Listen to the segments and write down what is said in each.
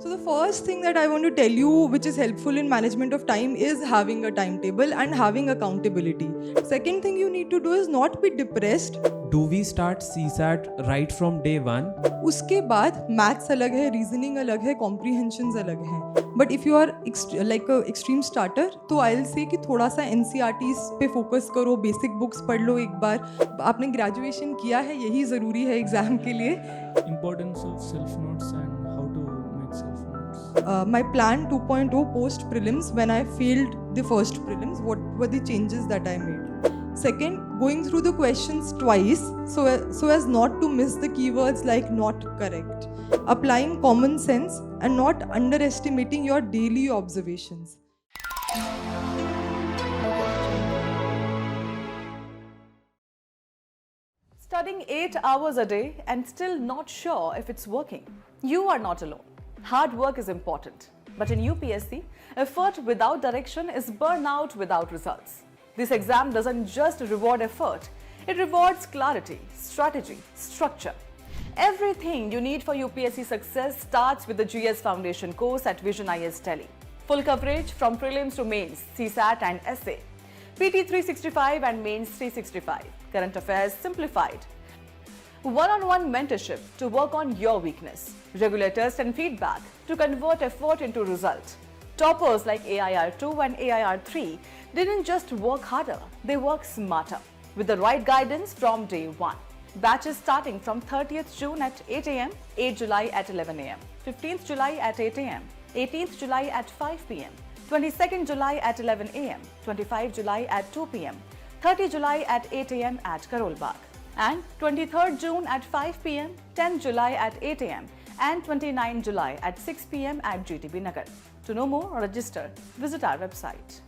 So the first thing that I want to tell you, which is helpful in management of time, is having a timetable and having accountability. Second thing you need to do is not be depressed. Do we start CSAT right from day one? उसके बाद maths अलग है, reasoning अलग है, comprehensions अलग हैं. But if you are like extreme starter, तो I will से कि थोड़ा सा NCERTs पे फोकस करो, बेसिक बुक्स पढ़ लो एक बार. आपने ग्रेजुएशन किया है, यही ज़रूरी है एग्ज़ाम के लिए. Importance of self notes and how to make self notes. My plan 2.0 post prelims, when I failed the first prelims, what were the changes that I made? Second, going through the questions twice so as not to miss the keywords like not correct. Applying common sense and not underestimating your daily observations. Studying 8 hours a day and still not sure if it's working? You are not alone. Hard work is important. But in UPSC, effort without direction is burnout without results. This exam doesn't just reward effort, it rewards clarity, strategy, structure. Everything you need for UPSC success starts with the GS Foundation course at Vision IS Delhi. Full coverage from prelims to mains, CSAT and essay. PT 365 and mains 365. Current affairs simplified. One-on-one mentorship to work on your weakness. Regular test and feedback to convert effort into result. Toppers like AIR2 and AIR3 didn't just work harder, they work smarter. With the right guidance from day one. Batches starting from 30th June at 8 am, 8 July at 11 am, 15th July at 8 am, 18th July at 5 pm, 22nd July at 11 am, 25 July at 2 pm, 30 July at 8 am at Karol Bagh, and 23rd June at 5 pm, 10 July at 8 am, and 29 July at 6 pm at GTB Nagar. To know more or register, visit our website.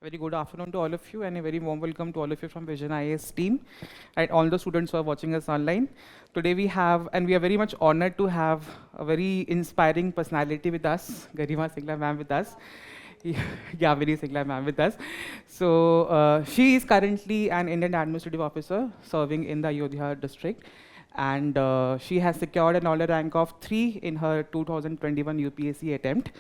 Very good afternoon to all of you and a very warm welcome to all of you from Vision IS team and all the students who are watching us online. Today we have, and we are very much honored to have a very inspiring personality with us, Garima Singla ma'am with us. Yeah, very Singla ma'am with us. So she is currently an Indian Administrative Officer serving in the Ayodhya district. And she has secured an honor rank of 3 in her 2021 UPSC attempt.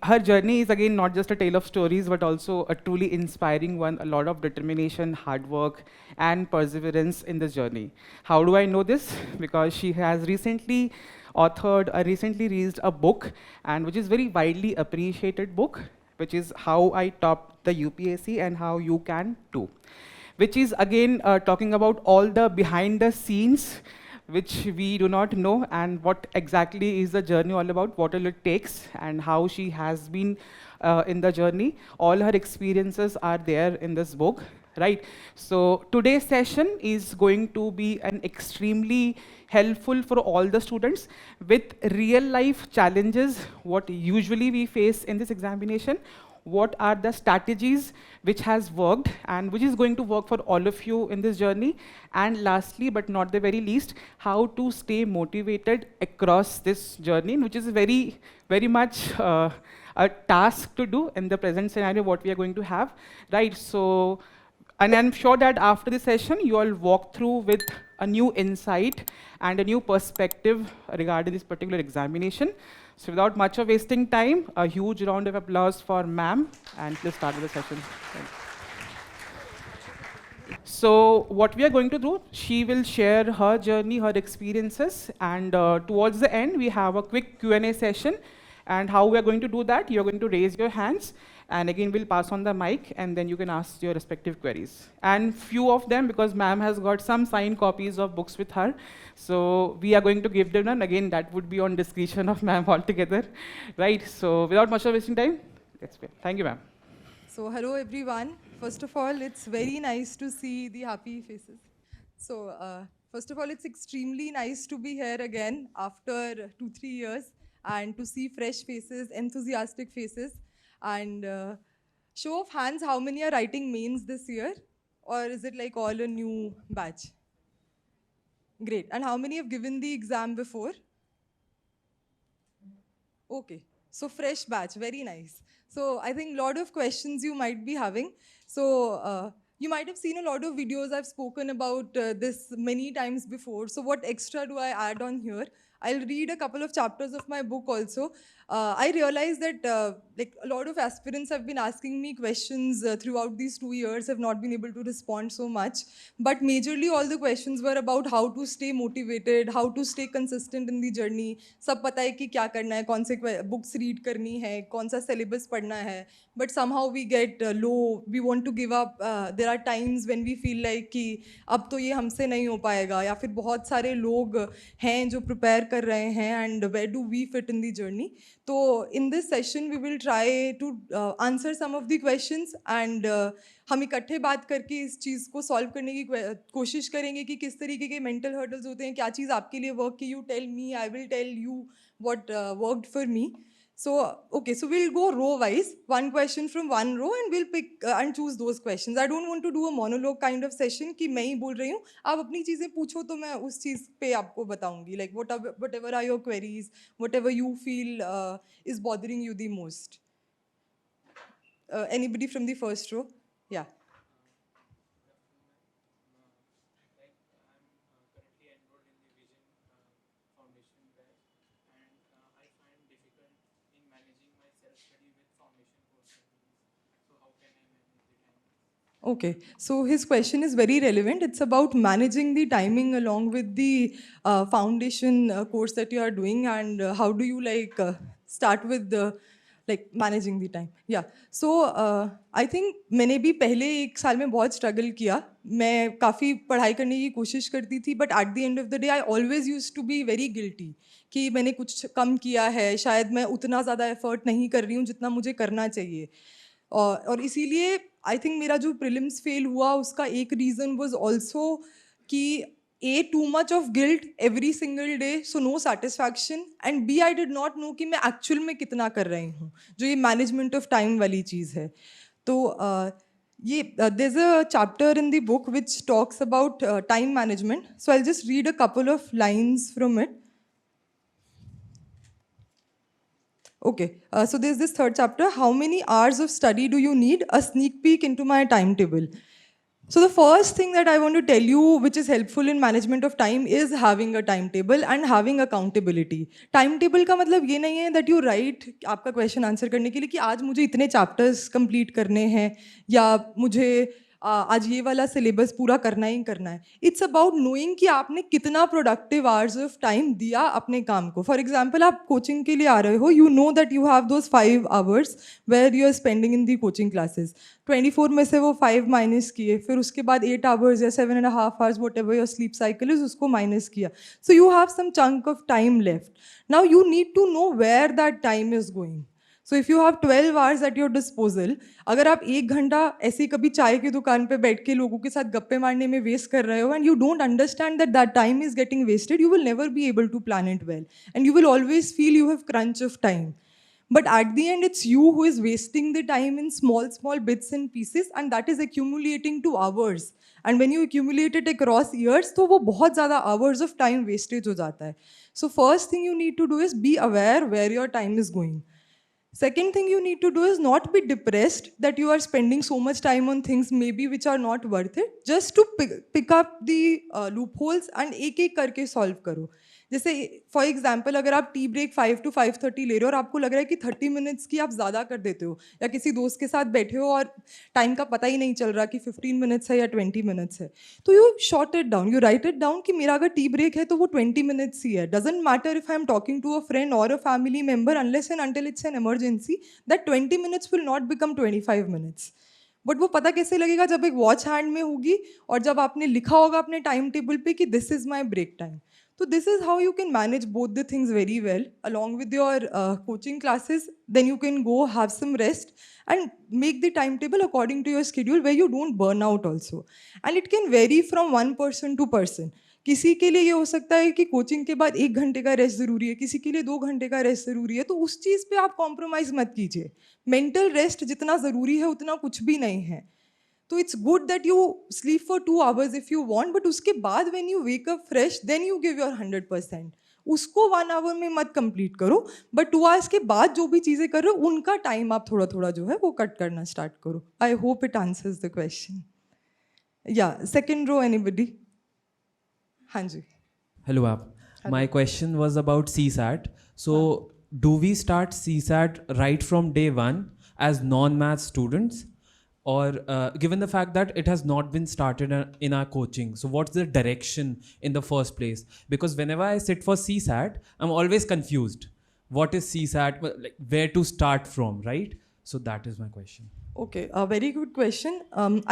Her journey is again not just a tale of stories, but also a truly inspiring one, a lot of determination, hard work, and perseverance in this journey. How do I know this? Because she has recently recently released a book, and which is very widely appreciated book, which is How I Topped the UPSC and How You Can Too, which is again talking about all the behind the scenes which we do not know, and what exactly is the journey all about, what all it takes, and how she has been in the journey. All her experiences are there in this book, right? So today's session is going to be an extremely helpful for all the students with real life challenges, what usually we face in this examination, what are the strategies which has worked and which is going to work for all of you in this journey, and lastly but not the very least, how to stay motivated across this journey, which is very much a task to do in the present scenario what we are going to have, right? So, and I'm sure that after this session you all walk through with a new insight and a new perspective regarding this particular examination. So without much of wasting time, a huge round of applause for ma'am, and let's start with the session. Thank you. So what we are going to do, she will share her journey, her experiences, and towards the end, we have a quick Q&A session. And how we are going to do that, you're going to raise your hands, and again, we'll pass on the mic, and then you can ask your respective queries. And few of them, because ma'am has got some signed copies of books with her, so we are going to give them, and again, that would be on discretion of ma'am altogether, right? So without much of wasting time, let's begin. Thank you, ma'am. So hello everyone. First of all, it's very nice to see the happy faces. So first of all, it's extremely nice to be here again after 2-3 years and to see fresh faces, enthusiastic faces. And show of hands, how many are writing mains this year? Or is it like all a new batch? Great. And how many have given the exam before? Okay. So fresh batch, very nice. So I think a lot of questions you might be having. So you might have seen a lot of videos. I've spoken about this many times before. So what extra do I add on here? I'll read a couple of chapters of my book also. I realized that like a lot of aspirants have been asking me questions throughout these 2 years, have not been able to respond so much. But majorly all the questions were about how to stay motivated, how to stay consistent in the journey. सब पता है कि क्या करना है, कौन से books read करनी है, कौन सा syllabus पढ़ना है. But somehow we get low, we want to give up. There are times when we feel like कि अब तो ये हमसे नहीं हो पाएगा, या फिर बहुत सारे लोग हैं जो prepare कर रहे हैं, and where do we fit in the journey? So in this session we will try to answer some of the questions, and हम इकट्ठे बात करके इस चीज़ को सॉल्व करने की कोशिश करेंगे कि किस तरीके के मेंटल हर्डल्स होते हैं, क्या चीज़ आपके लिए वर्क की. You tell me, I will tell you what worked for me. So, okay, so we'll go row-wise, one question from one row, and we'll pick and choose those questions. I don't want to do a monologue kind of session कि मैं ही बोल रही हूँ, आप अपनी चीज़ें पूछो तो मैं उस चीज़ पे आपको बताऊँगी. Like whatever are your queries, whatever you feel is bothering you the most. Anybody from the first row? Yeah. Okay, so his question is very relevant. It's about managing the timing along with the foundation course that you are doing, and how do you like start with the like managing the time. Yeah, so I think मैंने भी पहले 1 साल में बहुत struggle किया. मैं काफ़ी पढ़ाई करने की कोशिश करती थी, but at the end of the day I always used to be very guilty कि मैंने कुछ कम किया है, शायद मैं उतना ज़्यादा effort नहीं कर रही हूँ जितना मुझे करना चाहिए. और इसीलिए आई थिंक मेरा जो प्रीलिम्स फेल हुआ उसका एक रीज़न वाज आल्सो कि A, too much of guilt every single day, so no satisfaction, and B, I did not know कि मैं एक्चुअल में कितना कर रही हूँ, जो ये मैनेजमेंट ऑफ टाइम वाली चीज़ है. तो ये there's a chapter in the book which talks about time management, so I'll just read a couple of lines from it. Okay, so there's this third chapter. How many hours of study do you need? A sneak peek into my timetable. So the first thing that I want to tell you, which is helpful in management of time, is having a timetable and having accountability. Timetable का मतलब ये नहीं है that you write आपका question answer करने के लिए कि आज मुझे इतने chapters complete करने हैं या मुझे आज ये वाला सिलेबस पूरा करना ही करना है. इट्स अबाउट नोइंग कि आपने कितना प्रोडक्टिव आवर्स ऑफ टाइम दिया अपने काम को. फॉर एग्जाम्पल आप कोचिंग के लिए आ रहे हो, you know that you have those 5 hours where you are spending in the coaching classes. 24 में से वो 5 माइनस किए, फिर उसके बाद 8 hours या 7.5 hours whatever your sleep cycle is, उसको माइनस किया. So you have some chunk of time left. Now you need to know where that time is going. So if you have 12 hours at your disposal, अगर आप 1 घंटा ऐसे कभी चाय की दुकान पे बैठ के लोगों के साथ गप्पे मारने में वेस्ट कर रहे हो, and you don't understand that that time is getting wasted, you will never be able to plan it well, and you will always feel you have crunch of time. But at the end, it's you who is wasting the time in small bits and pieces, and that is accumulating to hours. And when you accumulate it across years, तो वो बहुत ज़्यादा hours of time wastage हो जाता है. So first thing you need to do is be aware where your time is going. Second thing you need to do is not be depressed that you are spending so much time on things maybe which are not worth it. Just to pick up the loopholes and एक करके solve करो. जैसे for example अगर आप tea break 5 to 5:30 ले रहे हो और आपको लग रहा है कि 30 मिनट्स की आप ज़्यादा कर देते हो, या किसी दोस्त के साथ बैठे हो और टाइम का पता ही नहीं चल रहा कि 15 मिनट्स है या 20 मिनट्स है, तो you short it down, you right it down कि मेरा अगर टी ब्रेक है तो वो 20 मिनट्स ही है. Doesn't matter if I am talking to a friend और a family member unless and until it's an emergency, that 20 minutes will not become 25 minutes. But वो पता कैसे लगेगा जब एक वॉच हैंड में होगी और जब आपने लिखा होगा अपने टाइम टेबल पे कि this is my break time. So this is how you can manage both the things very well along with your coaching classes. Then you can go have some rest and make the timetable according to your schedule where you don't burn out also. And it can vary from one person to person. किसी के लिए ये हो सकता है कि coaching के बाद 1 घंटे का रेस्ट ज़रूरी है, किसी के लिए 2 घंटे का रेस्ट ज़रूरी है, तो उस चीज़ पे आप कॉम्प्रोमाइज़ मत कीजिए. मेंटल रेस्ट जितना ज़रूरी है उतना कुछ भी नहीं है. तो it's good that you sleep for 2 hours if you want, but उसके बाद when you wake up fresh then you give your 100%. उसको 1 hour में मत कंप्लीट करो, बट 2 hours के बाद जो भी चीज़ें कर रहे हो उनका टाइम आप थोड़ा थोड़ा जो है वो कट करना स्टार्ट करो. I hope it answers the question. या सेकेंड रो एनीबडी? हाँ जी. Hello, App. My question was about CSAT. So, do we start CSAT right from day one as non-math students? Or given the fact that it has not been started in our coaching, so what's the direction in the first place? Because whenever I sit for CSAT, I'm always confused. What is CSAT? Like, where to start from, right? So that is my question. Okay, a very good question.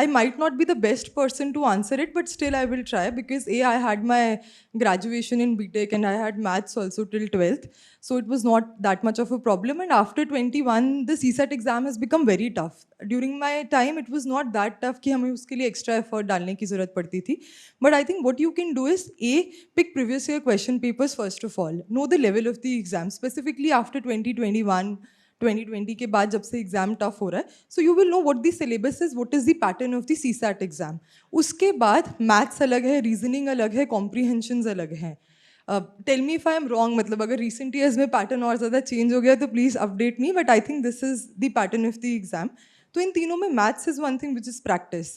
I might not be the best person to answer it, but still I will try because I had my graduation in BTech and I had maths also till 12th. So it was not that much of a problem. And after 21, the CSAT exam has become very tough. During my time, it was not that tough कि हमें उसके लिए extra effort डालने की ज़रूरत पड़ती थी. But I think what you can do is pick previous year question papers first of all. Know the level of the exam, specifically after 2021. 2020 के बाद जब से एग्जाम टफ हो रहा है, so you will know what the syllabus is, what is the pattern of the CSAT exam. उसके बाद maths अलग है, रीजनिंग अलग है, कॉम्प्रीहेंशंस अलग हैं. Tell me if I am wrong, मतलब अगर रिसेंट ईयर्स में पैटर्न और ज़्यादा चेंज हो गया तो please update me, but I think this is the pattern of the exam. तो इन तीनों में maths is one thing which is practice.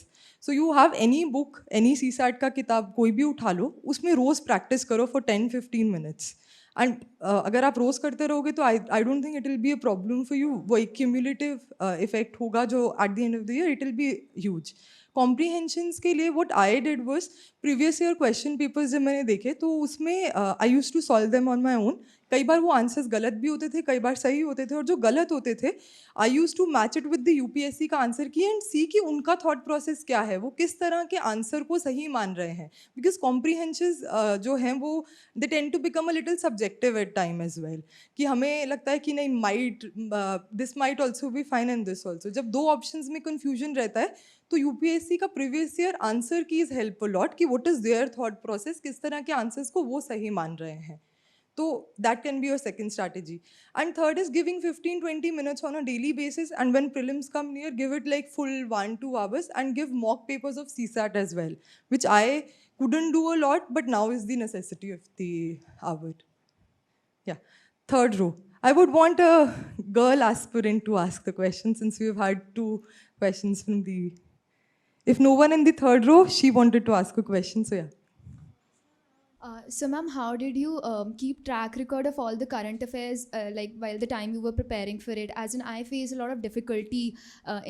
So you have any book, any CSAT का किताब कोई भी उठा लो, उसमें रोज़ प्रैक्टिस करो फॉर 10-15 मिनट्स. एंड अगर आप रोज़ करते रहोगे तो I don't think it will be a problem for you. वो एक क्यूमुलेटिव इफेक्ट होगा जो at the end of the year it will be huge. Comprehensions के लिए what I did was previous year question papers जब मैंने देखे तो उसमें I used to solve them on my own. कई बार वो आंसर्स गलत भी होते थे, कई बार सही होते थे, और जो गलत होते थे I use to match it with the UPSC का आंसर की एंड सी कि उनका थॉट प्रोसेस क्या है, वो किस तरह के आंसर को सही मान रहे हैं. बिकॉज कॉम्प्रीहेंशंस जो हैं वो they tend to become a little subjective at time as well, कि हमें लगता है कि नहीं might this might also be fine and this also. जब 2 ऑप्शंस में कन्फ्यूजन रहता है तो यूपीएससी का प्रीवियस ईयर आंसर की इज हेल्प अ लॉट कि what is there thought process, किस तरह के आंसर्स को वो सही मान रहे हैं. So that can be your second strategy. And third is giving 15-20 minutes on a daily basis, and when prelims come near, give it like full 1-2 hours and give mock papers of CSAT as well, which I couldn't do a lot, but now is the necessity of the hour. Yeah. Third row. I would want a girl aspirant to ask the question since we've had 2 questions from the... If no one in the third row, she wanted to ask a question, so yeah. So ma'am, how did you keep track record of all the current affairs like while the time you were preparing for it? As in, I face a lot of difficulty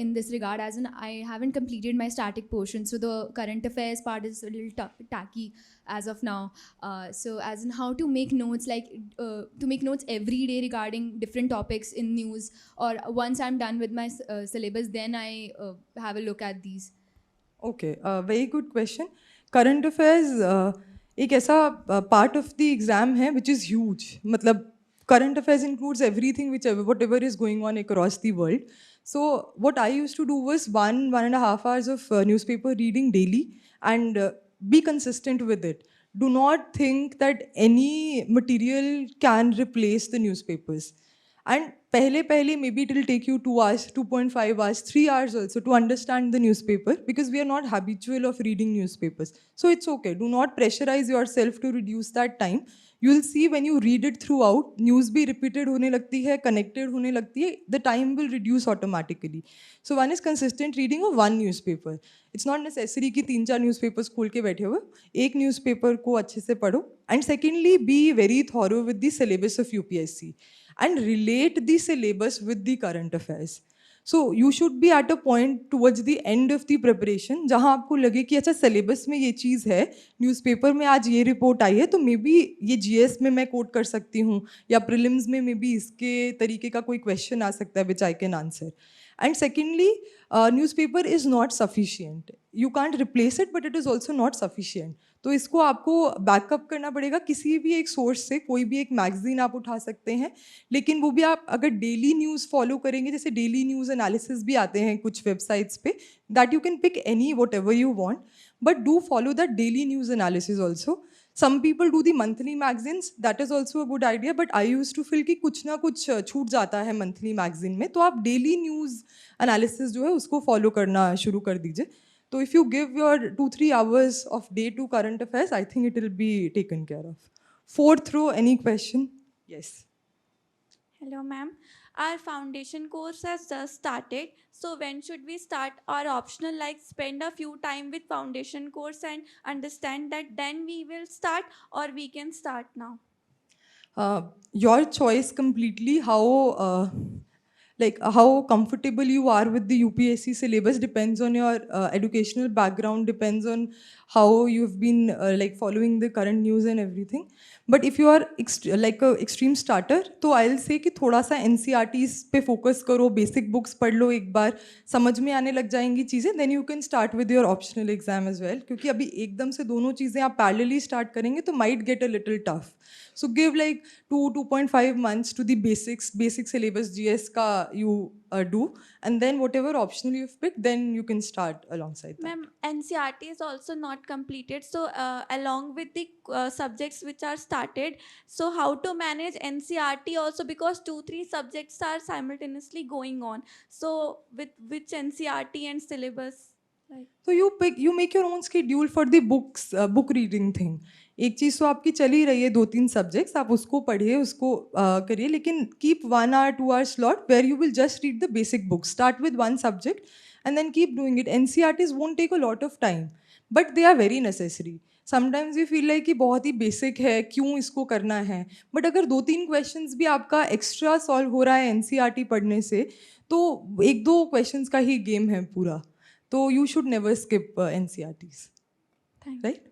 in this regard, as in I haven't completed my static portion, so the current affairs part is a little tacky as of now. So as in, how to make notes, like to make notes every day regarding different topics in news, or once I'm done with my syllabus, then I have a look at these. Okay, very good question. Current affairs एक ऐसा part of the exam है which is huge. मतलब current affairs includes everything whatever is going on across the world. So what I use to do was 1.5 hours of newspaper reading daily and be consistent with it. Do not think that any material can replace the newspapers. And पहले maybe it will take you 2 hours, 2.5 hours, 3 hours also to understand the newspaper because we are not habitual of reading newspapers. So it's okay. Do not pressurize yourself to reduce that time. You will see when you read it throughout, news भी repeated होने लगती है, connected होने लगती है, the time will reduce automatically. So one is consistent reading of one newspaper. It's not necessary कि 3-4 newspapers खोल के बैठे हुए, एक newspaper को अच्छे से पढ़ो. And secondly, be very thorough with the syllabus of UPSC and relate the syllabus with the current affairs. So you should be at a point towards the end of the preparation जहाँ आपको लगे कि अच्छा syllabus में ये चीज़ है, newspaper में आज ये रिपोर्ट आई है तो मे बी ये GS में मैं कोट कर सकती हूँ या प्रीलिम्स में मे बी इसके तरीके का कोई क्वेश्चन आ सकता है which I can answer. And secondly, newspaper is not sufficient. You can't replace it, but it is also not sufficient. तो इसको आपको बैकअप करना पड़ेगा किसी भी एक सोर्स से. कोई भी एक मैगजीन आप उठा सकते हैं, लेकिन वो भी आप अगर डेली न्यूज़ फॉलो करेंगे, जैसे डेली न्यूज़ एनालिसिस भी आते हैं कुछ वेबसाइट्स पे, that you can pick any whatever you want, but do follow that daily news analysis also. Some people do the monthly magazines, that is also a good idea, but I used to feel कि कुछ ना कुछ छूट जाता है monthly magazine में, तो आप daily news analysis जो है उसको follow करना शुरू कर दीजिए. तो if you give your 2-3 hours of day to current affairs, I think it will be taken care of. 4th row, any question? Yes. Hello, ma'am. Our foundation course has just started. So when should we start our optional, like spend a few time with foundation course and understand that then we will start, or we can start now? Your choice completely. How comfortable you are with the UPSC syllabus depends on your educational background, depends on how you've been following the current news and everything. But if you are like a extreme starter, तो I'll say कि थोड़ा सा NCERTs पे focus करो, basic books पढ़ लो एक बार, समझ में आने लग जाएंगी चीज़ें, then you can start with your optional exam as well. क्योंकि अभी एकदम से दोनों चीज़ें आप parallelly start करेंगे तो might get a little tough. So give like 2.5 months to the basic syllabus GS का you do, and then whatever optional you've picked, then you can start alongside that. Ma'am, NCERT is also not completed. So along with the subjects which are started, so how to manage NCERT also, because 2-3 subjects are simultaneously going on. So with which NCERT and syllabus? So you make your own schedule for the book reading thing. एक चीज़ तो आपकी चल ही रही है 2-3 subjects, आप उसको पढ़िए, उसको करिए, लेकिन keep 1 hour 2 hour slot where you will just read the basic books. Start with one subject and then keep doing it. NCERTs won't take a lot of time, but they are very necessary. Sometimes we feel like कि बहुत ही basic है, क्यों इसको करना है, but अगर 2-3 questions भी आपका एक्स्ट्रा सॉल्व हो रहा है NCERT पढ़ने से, तो 1-2 क्वेश्चंस का ही गेम है पूरा. तो you should never skip NCERTs. Thank Right?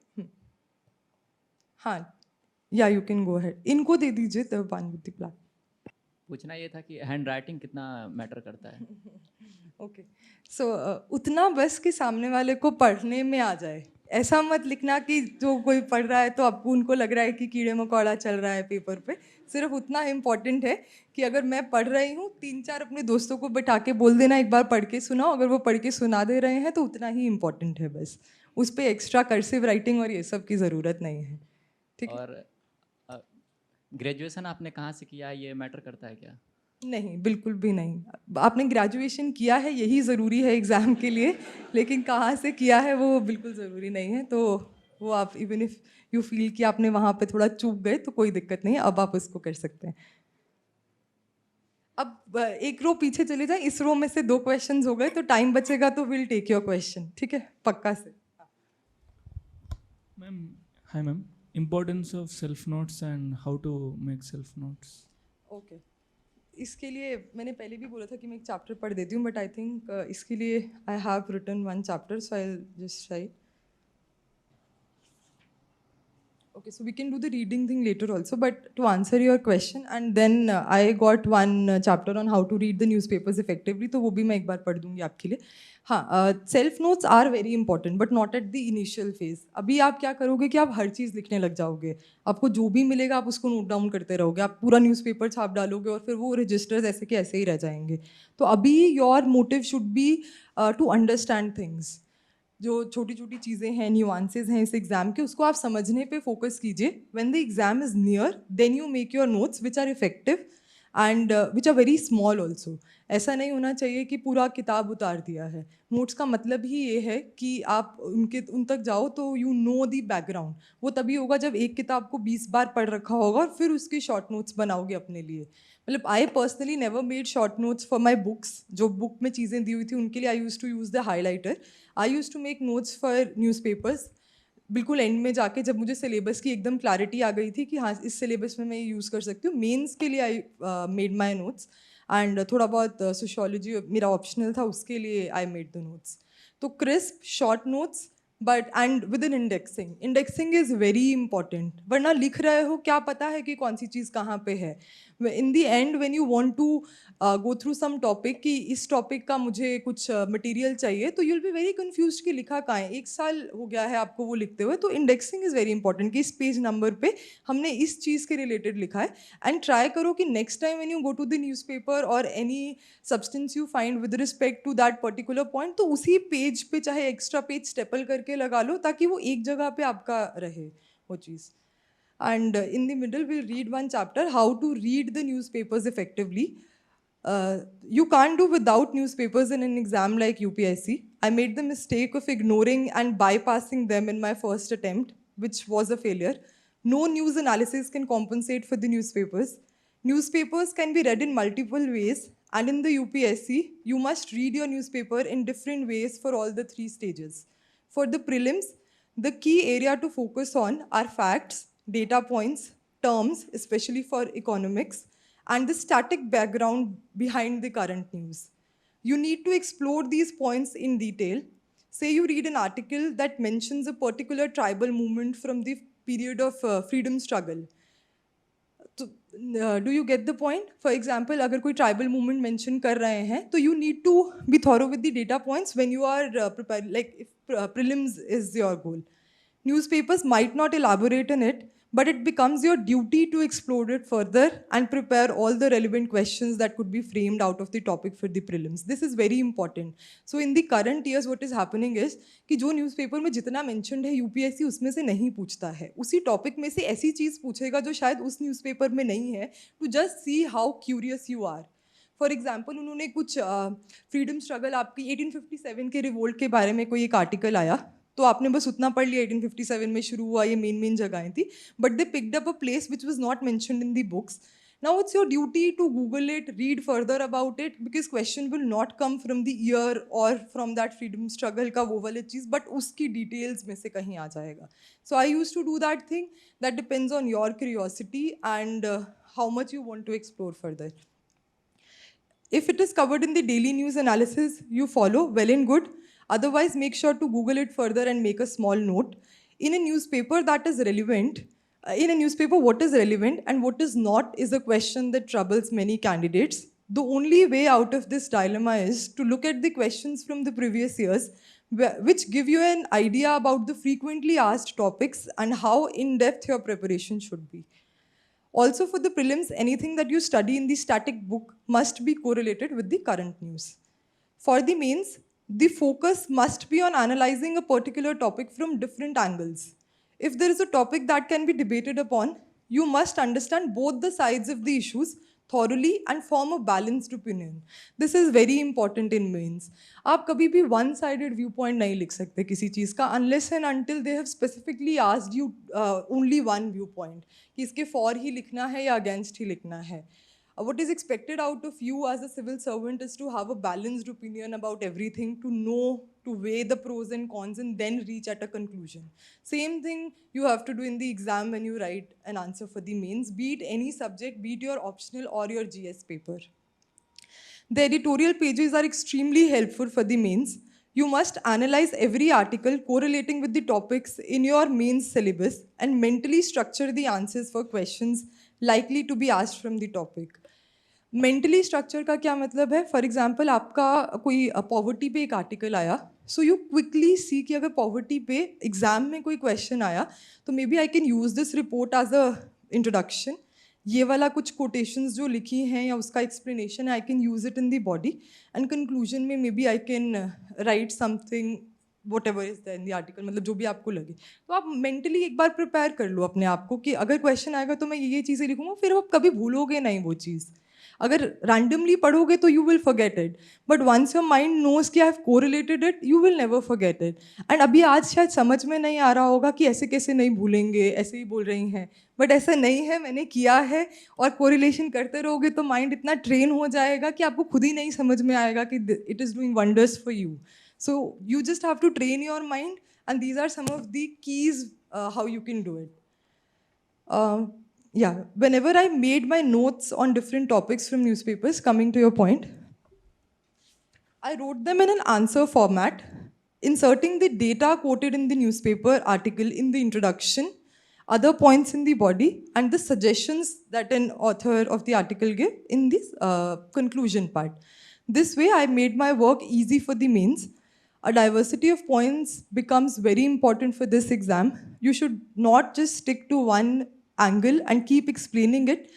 हाँ, या यू कैन गो अहेड. इनको दे दीजिए the one with the plan. पूछना ये था कि हैंड राइटिंग कितना मैटर करता है. ओके, सो उतना बस कि सामने वाले को पढ़ने में आ जाए. ऐसा मत लिखना कि जो कोई पढ़ रहा है तो आपको उनको लग रहा है कि कीड़े मकोड़ा चल रहा है पेपर पे. सिर्फ उतना इम्पॉर्टेंट है कि अगर मैं पढ़ रही हूँ, 3-4 अपने दोस्तों को बैठा के बोल देना एक बार पढ़ के सुनाओ. अगर वो पढ़ के सुना दे रहे हैं तो उतना ही इम्पॉर्टेंट है बस. उस पर एक्स्ट्रा कर्सिव राइटिंग और ये सब की ज़रूरत नहीं है. ठीक है. और ग्रेजुएशन आपने कहाँ से किया, ये मैटर करता है क्या? नहीं, बिल्कुल भी नहीं. आपने ग्रेजुएशन किया है, यही ज़रूरी है एग्ज़ाम के लिए, लेकिन कहाँ से किया है वो बिल्कुल ज़रूरी नहीं है. तो वो आप इवन इफ़ यू फील कि आपने वहाँ पे थोड़ा चूक गए तो कोई दिक्कत नहीं है, अब आप उसको कर सकते हैं. अब एक रो पीछे चले जाए, इस रो में से 2 क्वेश्चंस हो गए तो टाइम बचेगा तो विल टेक योर क्वेश्चन. ठीक है, पक्का से. Ma'am, hi ma'am. Importance of self notes and how to make self notes. Okay, इसके लिए मैंने पहले भी बोला था कि मैं एक चैप्टर पढ़ देती हूँ, बट आई थिंक इसके लिए I have written 1 chapter, so I'll just write. Okay, so we can do the reading thing later also, but to answer your question, and then I got 1 chapter on how to read the newspapers effectively, तो वो भी मैं एक बार पढ़ दूँगी आपके लिए. हाँ, self notes are very important but not at the initial phase. अभी आप क्या करोगे कि आप हर चीज़ लिखने लग जाओगे. आपको जो भी मिलेगा आप उसको नोट डाउन करते रहोगे. आप पूरा न्यूज़पेपर छाप डालोगे और फिर वो रजिस्टर्स ऐसे के ऐसे ही रह जाएंगे. तो अभी your motive should be to understand things. जो छोटी छोटी चीज़ें हैं, न्यूआंसेस हैं इस एग्ज़ाम के, उसको आप समझने पे फोकस कीजिए. When the exam is near then you make your notes which are effective and which are very small also. ऐसा नहीं होना चाहिए कि पूरा किताब उतार दिया है. नोट्स का मतलब ही ये है कि आप उन तक जाओ तो यू नो दी बैकग्राउंड. वो तभी होगा जब एक किताब को 20 बार पढ़ रखा होगा और फिर उसके शॉर्ट नोट्स बनाओगे अपने लिए. मतलब I personally never made short notes for my books. जो बुक में चीज़ें दी हुई थी उनके लिए I used to use the highlighter. I used to make notes for newspapers. बिल्कुल एंड में जाके जब मुझे सिलेबस की एकदम क्लैरिटी आ गई थी कि हाँ इस सिलेबस में मैं ये यूज़ कर सकती हूँ. मेंस के लिए I made my notes and थोड़ा बहुत सोशियोलॉजी मेरा ऑप्शनल था उसके लिए आई मेड द नोट्स. तो crisp short notes but and with in indexing. Indexing is very important. वरना लिख रहे हो क्या पता है कि कौन सी चीज़ कहाँ पे है. In the end when you want to go through some topic कि इस टॉपिक का मुझे कुछ मटेरियल चाहिए तो you will be very confuse कि लिखा कहाँ है. 1 साल हो गया है आपको वो लिखते हुए. तो इंडेक्सिंग इज़ वेरी इंपॉर्टेंट कि इस पेज नंबर पे हमने इस चीज़ के रिलेटेड लिखा है. एंड ट्राई करो कि next time when you go to the newspaper और any substance you find with respect to that particular point तो उसी पेज पे चाहे एक्स्ट्रा पेज स्टेपल करके लगा लो ताकि वो एक जगह पे आपका रहे वो चीज़. And in the middle, we'll read one chapter, how to read the newspapers effectively. You can't do without newspapers in an exam like UPSC. I made the mistake of ignoring and bypassing them in my first attempt, which was a failure. No news analysis can compensate for the newspapers. Newspapers can be read in multiple ways, and in the UPSC, you must read your newspaper in different ways for all the 3 stages. For the prelims, the key area to focus on are facts, data points, terms, especially for economics, and the static background behind the current news. You need to explore these points in detail. Say you read an article that mentions a particular tribal movement from the period of freedom struggle. तो do you get the point. For example अगर कोई tribal movement mention कर रहे हैं तो you need to be thorough with the data points when you are prepare like if prelims is your goal. Newspapers might not elaborate on it, but it becomes your duty to explore it further and prepare all the relevant questions that could be framed out of the topic for the prelims. This is very important. So in the current years, what is happening is कि जो newspaper में जितना mentioned है UPSC उसमें से नहीं पूछता है. उसी टॉपिक में से ऐसी चीज़ पूछेगा जो शायद उस न्यूज़पेपर में नहीं है, to just see how curious you are. For example उन्होंने कुछ फ्रीडम स्ट्रगल आपकी 1857 के रिवोल्ट के बारे में कोई एक आर्टिकल आया तो आपने बस उतना पढ़ लिया 1857 में शुरू हुआ ये मेन जगहें थी. But they picked up a place which was not mentioned in the books. Now it's your duty to Google it, read further about it because question will not come from the year और from that freedom struggle का वो वाली चीज़ but उसकी details में से कहीं आ जाएगा. So I use to do that thing. That depends on your curiosity and how much you want to explore further. If it is covered in the daily news analysis you follow, well and good. Otherwise, make sure to Google it further and make a small note. In a newspaper that is relevant, in a newspaper what is relevant and what is not is a question that troubles many candidates. The only way out of this dilemma is to look at the questions from the previous years, which give you an idea about the frequently asked topics and how in-depth your preparation should be. Also for the prelims, anything that you study in the static book must be correlated with the current news. For the mains, the focus must be on analyzing a particular topic from different angles. If there is a topic that can be debated upon, you must understand both the sides of the issues thoroughly and form a balanced opinion. This is very important in mains. आप कभी भी one-sided viewpoint नहीं लिख सकते किसी चीज़ का unless and until they have specifically asked you only one viewpoint कि इसके for ही लिखना है या against ही लिखना है. What is expected out of you as a civil servant is to have a balanced opinion about everything, to know, to weigh the pros and cons and then reach at a conclusion. Same thing you have to do in the exam when you write an answer for the mains, be it any subject, be it your optional or your GS paper. The editorial pages are extremely helpful for the mains. You must analyze every article correlating with the topics in your mains syllabus and mentally structure the answers for questions likely to be asked from the topic. Mentally structure का क्या मतलब है. For example आपका कोई poverty पे एक article आया, so you quickly see कि अगर पॉवर्टी पे एग्जाम में कोई क्वेश्चन आया तो maybe I can use this report as a introduction. ये वाला कुछ कोटेशंस जो लिखी हैं या उसका explanation I can use it in the body and conclusion में maybe I can write something whatever is in the article. मतलब जो भी आपको लगे तो आप मेंटली एक बार प्रिपेयर कर लो अपने आप को कि अगर क्वेश्चन आएगा तो मैं ये चीज़ें लिखूँगा, फिर आप कभी भूलोगे नहीं वो चीज़. अगर रैंडमली पढ़ोगे तो you will forget it, but once your mind knows कि I have correlated it, you will never forget it. And अभी आज शायद समझ में नहीं आ रहा होगा कि ऐसे कैसे नहीं भूलेंगे, ऐसे ही बोल रही हैं, बट ऐसा नहीं है, मैंने किया है. और कोरिलेशन करते रहोगे तो माइंड इतना ट्रेन हो जाएगा कि आपको खुद ही नहीं समझ में आएगा कि it is doing wonders for you. So you just have to train your mind, and these are some of the keys how you can do it. Yeah, whenever I made my notes on different topics from newspapers, coming to your point, I wrote them in an answer format, inserting the data quoted in the newspaper article in the introduction, other points in the body, and the suggestions that an author of the article gave in this conclusion part. This way, I made my work easy for the mains. A diversity of points becomes very important for this exam. You should not just stick to one angle and keep explaining it,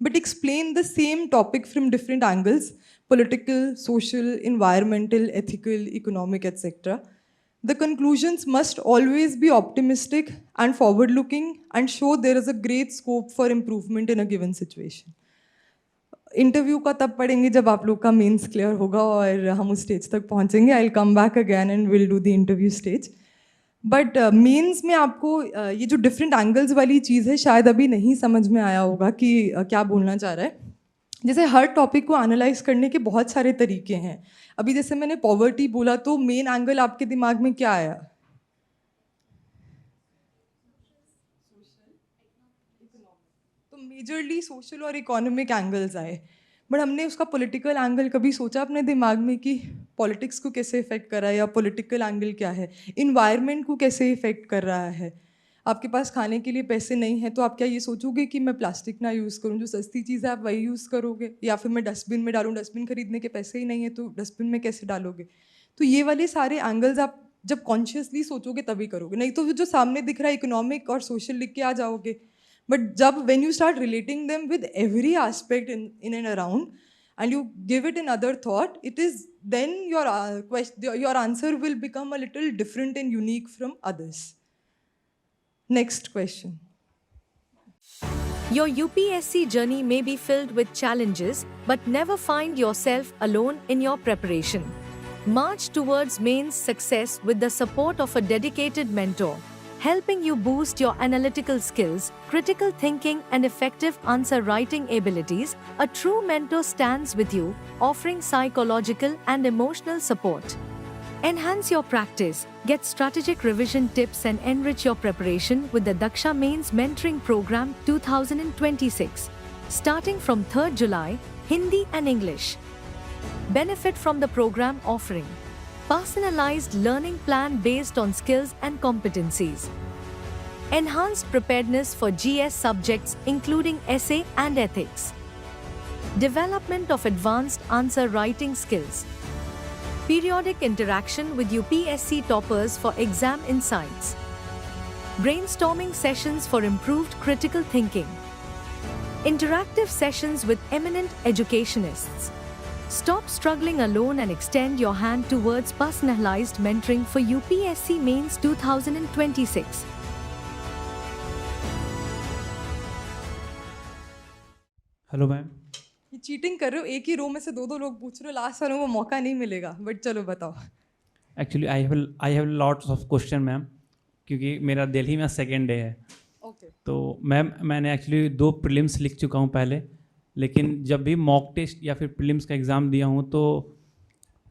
but explain the same topic from different angles: political, social, environmental, ethical, economic, etc. The conclusions must always be optimistic and forward-looking and show there is a great scope for improvement in a given situation. Interview का तब पढ़ेंगे जब आप लोग का mains clear होगा और हम उस स्टेज तक पहुंचेंगे. I will come back again and will do the interview stage. But mains में आपको ये जो डिफरेंट एंगल्स वाली चीज़ है शायद अभी नहीं समझ में आया होगा कि क्या बोलना चाह रहा है. जैसे हर टॉपिक को एनालाइज करने के बहुत सारे तरीके हैं. अभी जैसे मैंने पॉवर्टी बोला तो मेन एंगल आपके दिमाग में क्या आया? तो मेजरली सोशल और इकोनॉमिक एंगल्स आए, बट हमने उसका पॉलिटिकल एंगल कभी सोचा अपने दिमाग में कि पॉलिटिक्स को कैसे इफेक्ट कर रहा है, या पॉलिटिकल एंगल क्या है, इन्वायरमेंट को कैसे इफेक्ट कर रहा है. आपके पास खाने के लिए पैसे नहीं हैं तो आप क्या ये सोचोगे कि मैं प्लास्टिक ना यूज़ करूँ, जो सस्ती चीज़ है आप वही यूज़ करोगे, या फिर मैं डस्टबिन में डालूँ, डस्टबिन खरीदने के पैसे ही नहीं है तो डस्टबिन में कैसे डालोगे. तो ये वाले सारे एंगल्स आप जब कॉन्शियसली सोचोगे तभी करोगे, नहीं तो जो सामने दिख रहा है इकोनॉमिक और सोशल लिख के आ जाओगे. But when you start relating them with every aspect in and around, and you give it another thought, it is then your answer will become a little different and unique from others. Next question. Your UPSC journey may be filled with challenges, but never find yourself alone in your preparation. March towards mains success with the support of a dedicated mentor, helping you boost your analytical skills, critical thinking, and effective answer writing abilities. A true mentor stands with you, offering psychological and emotional support. Enhance your practice, get strategic revision tips, and enrich your preparation with the Daksha Mains Mentoring Program 2026. Starting from 3rd July, Hindi and English. Benefit from the program offering personalized learning plan based on skills and competencies. Enhanced preparedness for GS subjects including essay and ethics. Development of advanced answer writing skills. Periodic interaction with UPSC toppers for exam insights. Brainstorming sessions for improved critical thinking. Interactive sessions with eminent educationists. Stop struggling alone and extend your hand towards personalized mentoring for UPSC Mains 2026. Hello ma'am. ये cheating कर रहे हो, एक ही रो में से दो लोग पूछ रहे हो, लास्ट वालों को मौका नहीं मिलेगा, बट चलो बताओ. Actually I have lots of question ma'am, क्योंकि मेरा दिल्ली में सेकेंड डे है. Okay. तो मैम मैंने एक्चुअली 2 प्रीलिम्स लिख चुका हूँ पहले, लेकिन जब भी मॉक टेस्ट या फिर प्रीलिम्स का एग्ज़ाम दिया हूँ तो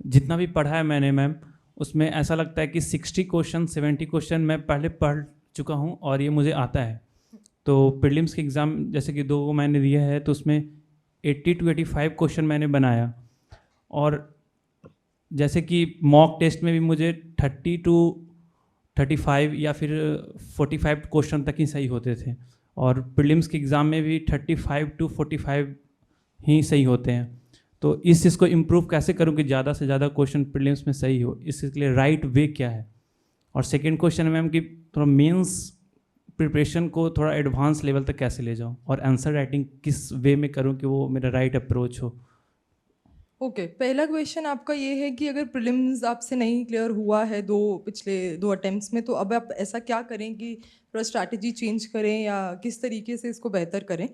जितना भी पढ़ा है मैंने मैम, उसमें ऐसा लगता है कि 60 क्वेश्चन 70 क्वेश्चन मैं पहले पढ़ चुका हूँ और ये मुझे आता है. तो प्रीलिम्स के एग्ज़ाम जैसे कि 2 मैंने दिया है तो उसमें 80 to 85 क्वेश्चन मैंने बनाया, और जैसे कि मॉक टेस्ट में भी मुझे 30 to 35 या फिर 45 क्वेश्चन तक ही सही होते थे, और प्रीलिम्स के एग्ज़ाम में भी 35 to 45 ही सही होते हैं. तो इस चीज़ को इम्प्रूव कैसे करूँ कि ज़्यादा से ज़्यादा क्वेश्चन प्रीलिम्स में सही हो, इसके लिए राइट वे क्या है. और सेकंड क्वेश्चन है मैम कि थोड़ा मेंस प्रिपरेशन को थोड़ा एडवांस लेवल तक कैसे ले जाऊँ, और आंसर राइटिंग किस वे में करूँ कि वो मेरा राइट अप्रोच हो. ओके, पहला क्वेश्चन आपका ये है कि अगर प्रीलिम्स आपसे नहीं क्लियर हुआ है पिछले 2 अटेम्प्ट्स में, तो अब आप ऐसा क्या करें कि थोड़ा स्ट्रैटेजी चेंज करें या किस तरीके से इसको बेहतर करें.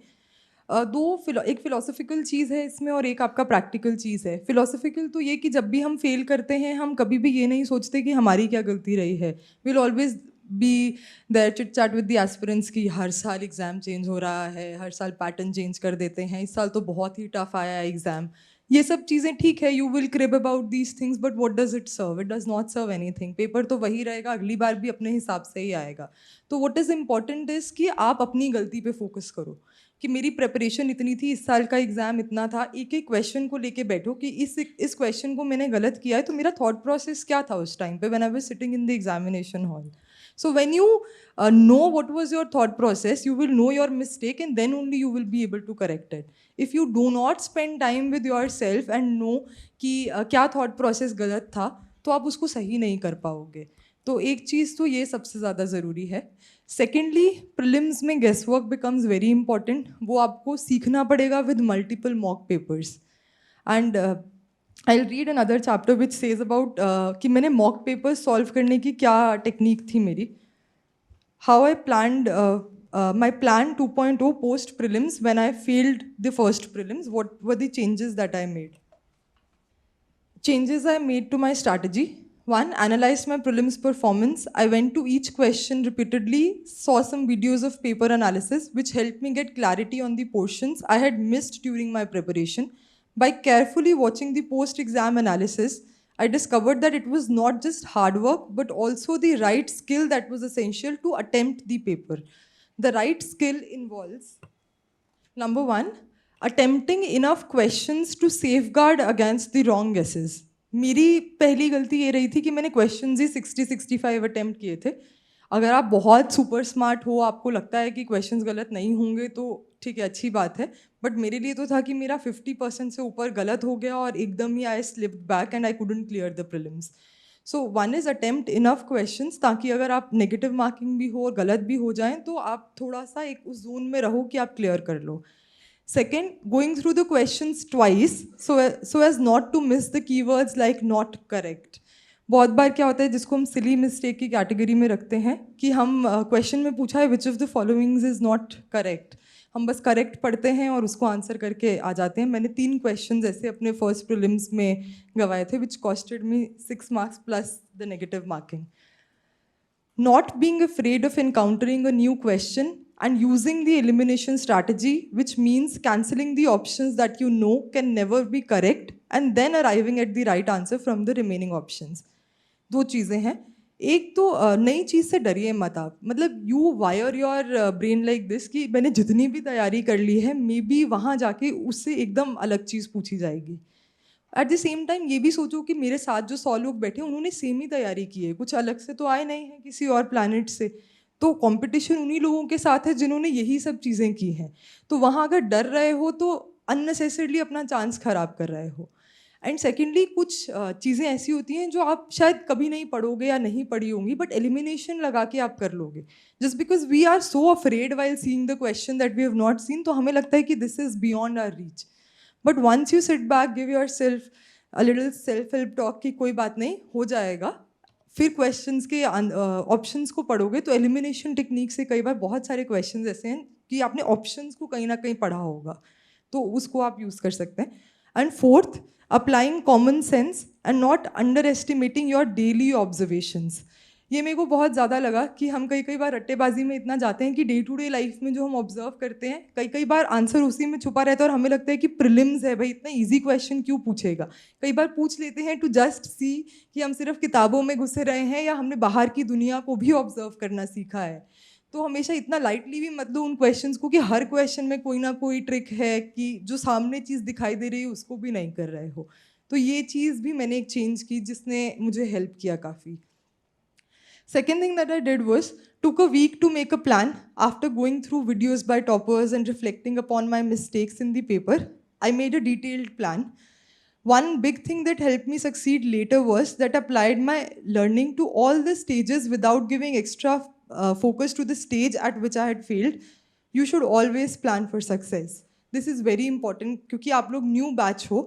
एक फिलोसफिकल चीज़ है इसमें और एक आपका प्रैक्टिकल चीज़ है। फिलोसफिकल तो ये कि जब भी हम फेल करते हैं हम कभी भी ये नहीं सोचते कि हमारी क्या गलती रही है। Will always be there chit chat with the aspirants की हर साल एग्ज़ाम चेंज हो रहा है, हर साल पैटर्न चेंज कर देते हैं, इस साल तो बहुत ही टफ आया है एग्ज़ाम। ये सब चीज़ें ठीक है, you will crib about these things, but what does it serve? It does not serve anything. Paper तो वही रहेगा, अगली बार भी अपने हिसाब से ही आएगा। तो व्हाट इज़ इम्पॉर्टेंट इज़ कि आप अपनी गलती पे फोकस करो कि मेरी प्रिपरेशन इतनी थी, इस साल का एग्ज़ाम इतना था। एक एक क्वेश्चन को लेके बैठो कि इस क्वेश्चन को मैंने गलत किया है तो मेरा थॉट प्रोसेस क्या था उस टाइम पे when I was sitting in the examination hall. So when you know what was your thought process, you will know your mistake and then only you will be able to correct it. If you do not spend time with yourself and know कि क्या thought process गलत था, तो आप उसको सही नहीं कर पाओगे। तो एक चीज़ तो ये सबसे ज़्यादा ज़रूरी है। Secondly, prelims में guess work becomes very important. वो आपको सीखना पड़ेगा with multiple mock papers. And I'll read another chapter which says about कि मैंने mock papers solve करने की क्या technique थी मेरी. How I planned my plan 2.0 post prelims when I failed the first prelims. What were the changes that I made? Changes I made to my strategy. 1. Analyzed my prelims performance. I went to each question repeatedly, saw some videos of paper analysis which helped me get clarity on the portions I had missed during my preparation. By carefully watching the post-exam analysis, I discovered that it was not just hard work, but also the right skill that was essential to attempt the paper. The right skill involves, number 1, attempting enough questions to safeguard against the wrong guesses. मेरी पहली गलती ये रही थी कि मैंने questions ही 60-65 attempt किए थे। अगर आप बहुत सुपर स्मार्ट हो, आपको लगता है कि क्वेश्चंस गलत नहीं होंगे तो ठीक है, अच्छी बात है, बट मेरे लिए तो था कि मेरा 50% से ऊपर गलत हो गया और एकदम ही I slipped back and I couldn't clear the prelims. So 1 is attempt enough questions, ताकि अगर आप नेगेटिव मार्किंग भी हो और गलत भी हो जाएं तो आप थोड़ा सा एक उस जोन में रहो कि आप क्लियर कर लो। Second, going through the questions twice so as not to miss the keywords like not correct. बहुत बार क्या होता है जिसको हम सिली मिस्टेक की कैटेगरी में रखते हैं कि हम क्वेश्चन में पूछा है which of the followings is not correct, हम बस करेक्ट पढ़ते हैं और उसको आंसर करके आ जाते हैं। मैंने 3 क्वेश्चन ऐसे अपने फर्स्ट प्रीलिम्स में गवाए थे which cost me 6 marks plus the negative marking. Not being afraid of encountering a new question and using the elimination strategy, which means cancelling the options that you know can never be correct and then arriving at the right answer from the remaining options. 2 चीज़ें हैं। एक तो नई चीज़ से डरिए मत आप, मतलब you wire your brain like this कि मैंने जितनी भी तैयारी कर ली है मे बी वहाँ जाके उससे एकदम अलग चीज़ पूछी जाएगी। एट द सेम टाइम ये भी सोचो कि मेरे साथ जो 100 लोग बैठे उन्होंने सेम ही तैयारी की है, कुछ अलग से तो आए नहीं हैं किसी और प्लैनेट से, तो कंपटीशन उन्हीं लोगों के साथ है जिन्होंने यही सब चीज़ें की हैं। तो वहाँ अगर डर रहे हो तो अननेसेसरली अपना चांस ख़राब कर रहे हो। एंड सेकेंडली कुछ चीज़ें ऐसी होती हैं जो आप शायद कभी नहीं पढ़ोगे या नहीं पढ़ी होंगी, बट एलिमिनेशन लगा के आप कर लोगे just because we are so afraid while seeing the question that we have not seen, तो हमें लगता है कि this is beyond our reach. But once you sit back, give yourself a little self help talk कि कोई बात नहीं, हो जाएगा, फिर क्वेश्चंस के ऑप्शंस को पढ़ोगे तो एलिमिनेशन टेक्निक से कई बार बहुत सारे क्वेश्चंस ऐसे हैं कि आपने ऑप्शंस को कहीं ना कहीं पढ़ा होगा, तो उसको आप यूज़ कर सकते हैं। And fourth, applying common sense and not under estimating your daily observations. ये मेरे को बहुत ज़्यादा लगा कि हम कई बार रट्टेबाजी में इतना जाते हैं कि डे टू डे लाइफ में जो हम ऑब्जर्व करते हैं कई बार आंसर उसी में छुपा रहता है और हमें लगता है कि प्रीलिम्स है भाई, इतना इजी क्वेश्चन क्यों पूछेगा। कई बार पूछ लेते हैं टू जस्ट सी कि हम सिर्फ किताबों में घुसे रहे हैं या हमने बाहर की दुनिया को भी ऑब्जर्व करना सीखा है। तो हमेशा इतना लाइटली भी मत लो उन क्वेश्चंस को कि हर क्वेश्चन में कोई ना कोई ट्रिक है कि जो सामने चीज़ दिखाई दे रही है उसको भी नहीं कर रहे हो। तो ये चीज़ भी मैंने एक चेंज की जिसने मुझे हेल्प किया काफ़ी। Second thing that I did was took a week to make a plan after going through videos by toppers and reflecting upon my mistakes in the paper. I made a detailed plan. One big thing that helped me succeed later was that I applied my learning to all the stages without giving extra focus to the stage at which I had failed. You should always plan for success. This is very important क्योंकि आप लोग new batch हो,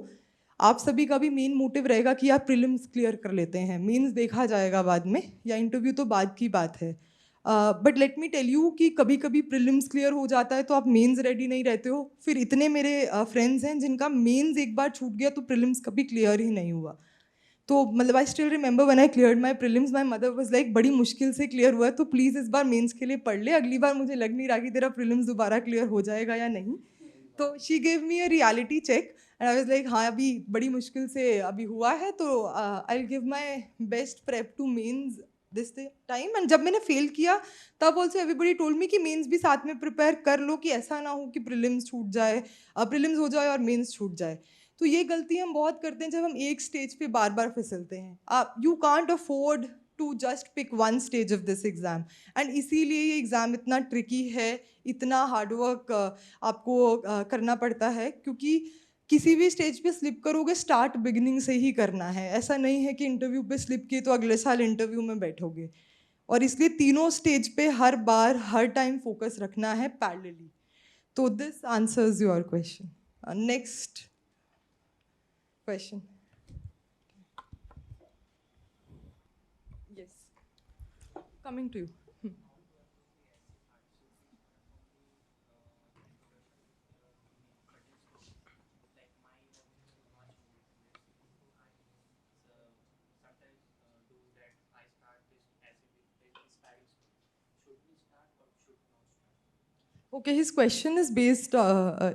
आप सभी का भी main motive रहेगा कि आप प्रीलिम्स क्लियर कर लेते हैं, मेंस देखा जाएगा बाद में या इंटरव्यू तो बाद की बात है। But let me tell you कि कभी कभी प्रीलिम्स क्लियर हो जाता है तो आप मेंस रेडी नहीं रहते हो. फिर इतने मेरे फ्रेंड्स हैं जिनका मेंस एक बार छूट गया तो प्रीलिम्स कभी क्लियर ही नहीं हुआ. तो मतलब I still remember when I cleared my prelims my mother was like बड़ी मुश्किल से क्लियर हुआ तो प्लीज़ इस बार मेंस के लिए पढ़ ले, अगली बार मुझे लग नहीं रहा कि तेरा प्रीलिम्स दोबारा क्लियर हो जाएगा या नहीं. तो she gave me a reality check and I was like हाँ अभी बड़ी मुश्किल से अभी हुआ है तो I will give my best prep to mains this time. And जब मैंने फेल किया तब ऑल्सो एवरीबडी टोल्ड मी कि मेंस भी साथ में प्रिपेयर कर लो कि ऐसा ना हो कि प्रीलिम्स छूट जाए, प्रीलिम्स हो जाए और मेंस छूट जाए. तो ये गलती हम बहुत करते हैं जब हम एक स्टेज पे बार बार फिसलते हैं. You can't afford to just pick one stage of this exam and इसीलिए ये एग्ज़ाम इतना ट्रिकी है, इतना हार्डवर्क आपको करना पड़ता है क्योंकि किसी भी स्टेज पे स्लिप करोगे स्टार्ट बिगिनिंग से ही करना है. ऐसा नहीं है कि इंटरव्यू पे स्लिप किए तो अगले साल इंटरव्यू में बैठोगे. और इसलिए तीनों स्टेज पे हर बार हर टाइम फोकस रखना है पैरेलली. तो this answers your question. Next question. Yes. Coming to you. Okay, his question is based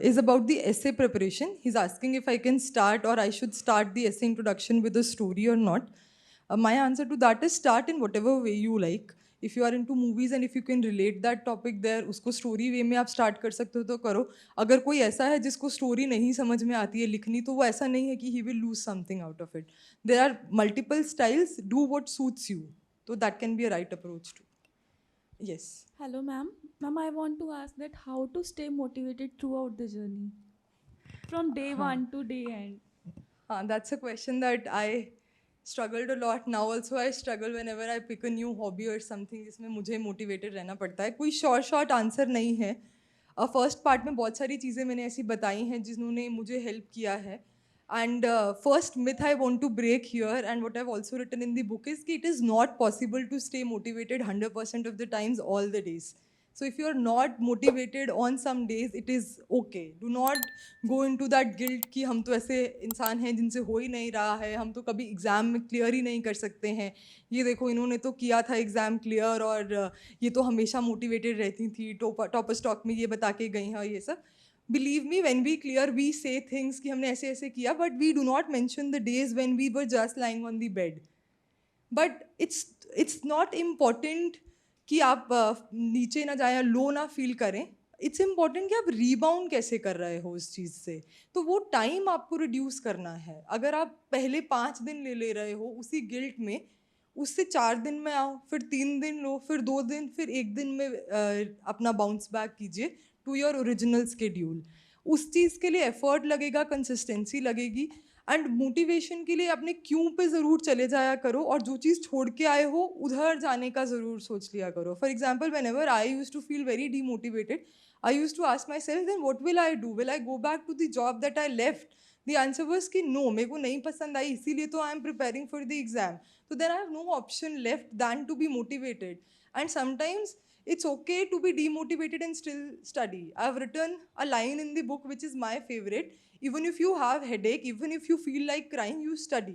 is about the essay preparation. He's asking if I can start or I should start the essay introduction with a story or not. My answer to that is start in whatever way you like. If you are into movies and if you can relate that topic there, उसको story way में आप start कर सकते हो तो करो. अगर कोई ऐसा है जिसको story नहीं समझ में आती है लिखनी तो वो ऐसा नहीं है कि he will lose something out of it. There are multiple styles. Do what suits you. So that can be a right approach too. Yes. Hello, ma'am. Ma'am, I want to ask that how to stay motivated throughout the journey, from day one to day end. That's a question that I struggled a lot. Now also I struggle whenever I pick a new hobby or something जिसमें मुझे motivated रहना पड़ता है. कोई short answer नहीं है. First part में बहुत सारी चीज़ें मैंने ऐसी बताई हैं जिन्होंने मुझे help किया है. And first myth I want to break here and what I've also written in the book is that it is not possible to stay motivated 100% of the times all the days. So if you're not motivated on some days, it is okay. Do not go into that guilt कि हम तो ऐसे इंसान हैं जिनसे हो ही नहीं रहा है, हम तो कभी एग्ज़ाम में क्लियर ही नहीं कर सकते हैं. ये देखो इन्होंने तो किया था एग्ज़ाम क्लियर और ये तो हमेशा मोटिवेटेड रहती थी, टॉपर स्टॉक में ये बता के गई हैं ये सब. Believe me, when we clear, we say things कि हमने ऐसे ऐसे किया, but we do not mention the days when we were just lying on the bed. But it's not important कि आप नीचे ना जाएं, लो ना फील करें. इट्स इम्पॉर्टेंट कि आप रीबाउंड कैसे कर रहे हो उस चीज़ से. तो वो टाइम आपको रिड्यूस करना है. अगर आप पहले 5 दिन ले रहे हो उसी गिल्ट में, उससे 4 दिन में आओ, फिर 3 दिन लो, फिर 2 दिन, फिर 1 दिन में अपना बाउंस बैक कीजिए टू योर ओरिजिनल स्केड्यूल. उस चीज़ के लिए एफर्ट लगेगा, कंसिस्टेंसी लगेगी एंड मोटिवेशन के लिए अपने क्यों पे ज़रूर चले जाया करो और जो चीज़ छोड़ के आए हो उधर जाने का ज़रूर सोच लिया करो. For example whenever I used to feel very demotivated, I used to ask myself then what will I do? Will I go back to the job that I left? The answer was कि no, मेरे को नहीं पसंद आई इसीलिए तो I am preparing for the exam. So then I have no option left than to be motivated. And sometimes it's okay to be demotivated and still study. I've written a line in the book which is my favorite. Even if you have headache, even if you feel like crying, you study.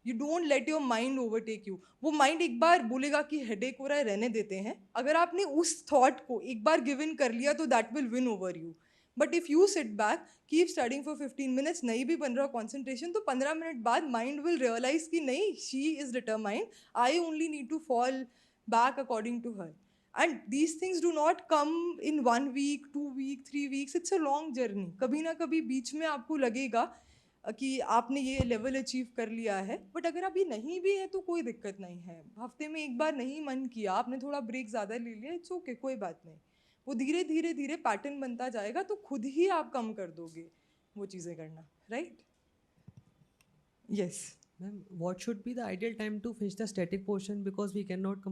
You don't let your mind overtake you. वो mind एक बार बोलेगा कि headache हो रहा है रहने देते हैं. अगर आपने उस thought को एक बार give in कर लिया तो that will win over you. But if you sit back, keep studying for 15 minutes, नहीं भी बन रहा concentration, तो 15 मिनट बाद mind will realize कि नहीं, she is determined. I only need to fall back according to her. And these things do not come in 1 week, 2 weeks, 3 weeks. It's a long journey. कभी ना कभी बीच में आपको लगेगा कि आपने ये लेवल अचीव कर लिया है. बट अगर अभी नहीं भी है तो कोई दिक्कत नहीं है. हफ्ते में एक बार नहीं मन किया, आपने थोड़ा ब्रेक ज़्यादा ले लिया, इट्स ओके, कोई बात नहीं. वो धीरे धीरे धीरे पैटर्न बनता जाएगा तो खुद ही आप कम कर दोगे वो चीज़ें करना. Right? Yes. Ma'am, what should be the ideal time to finish the static portion because we cannot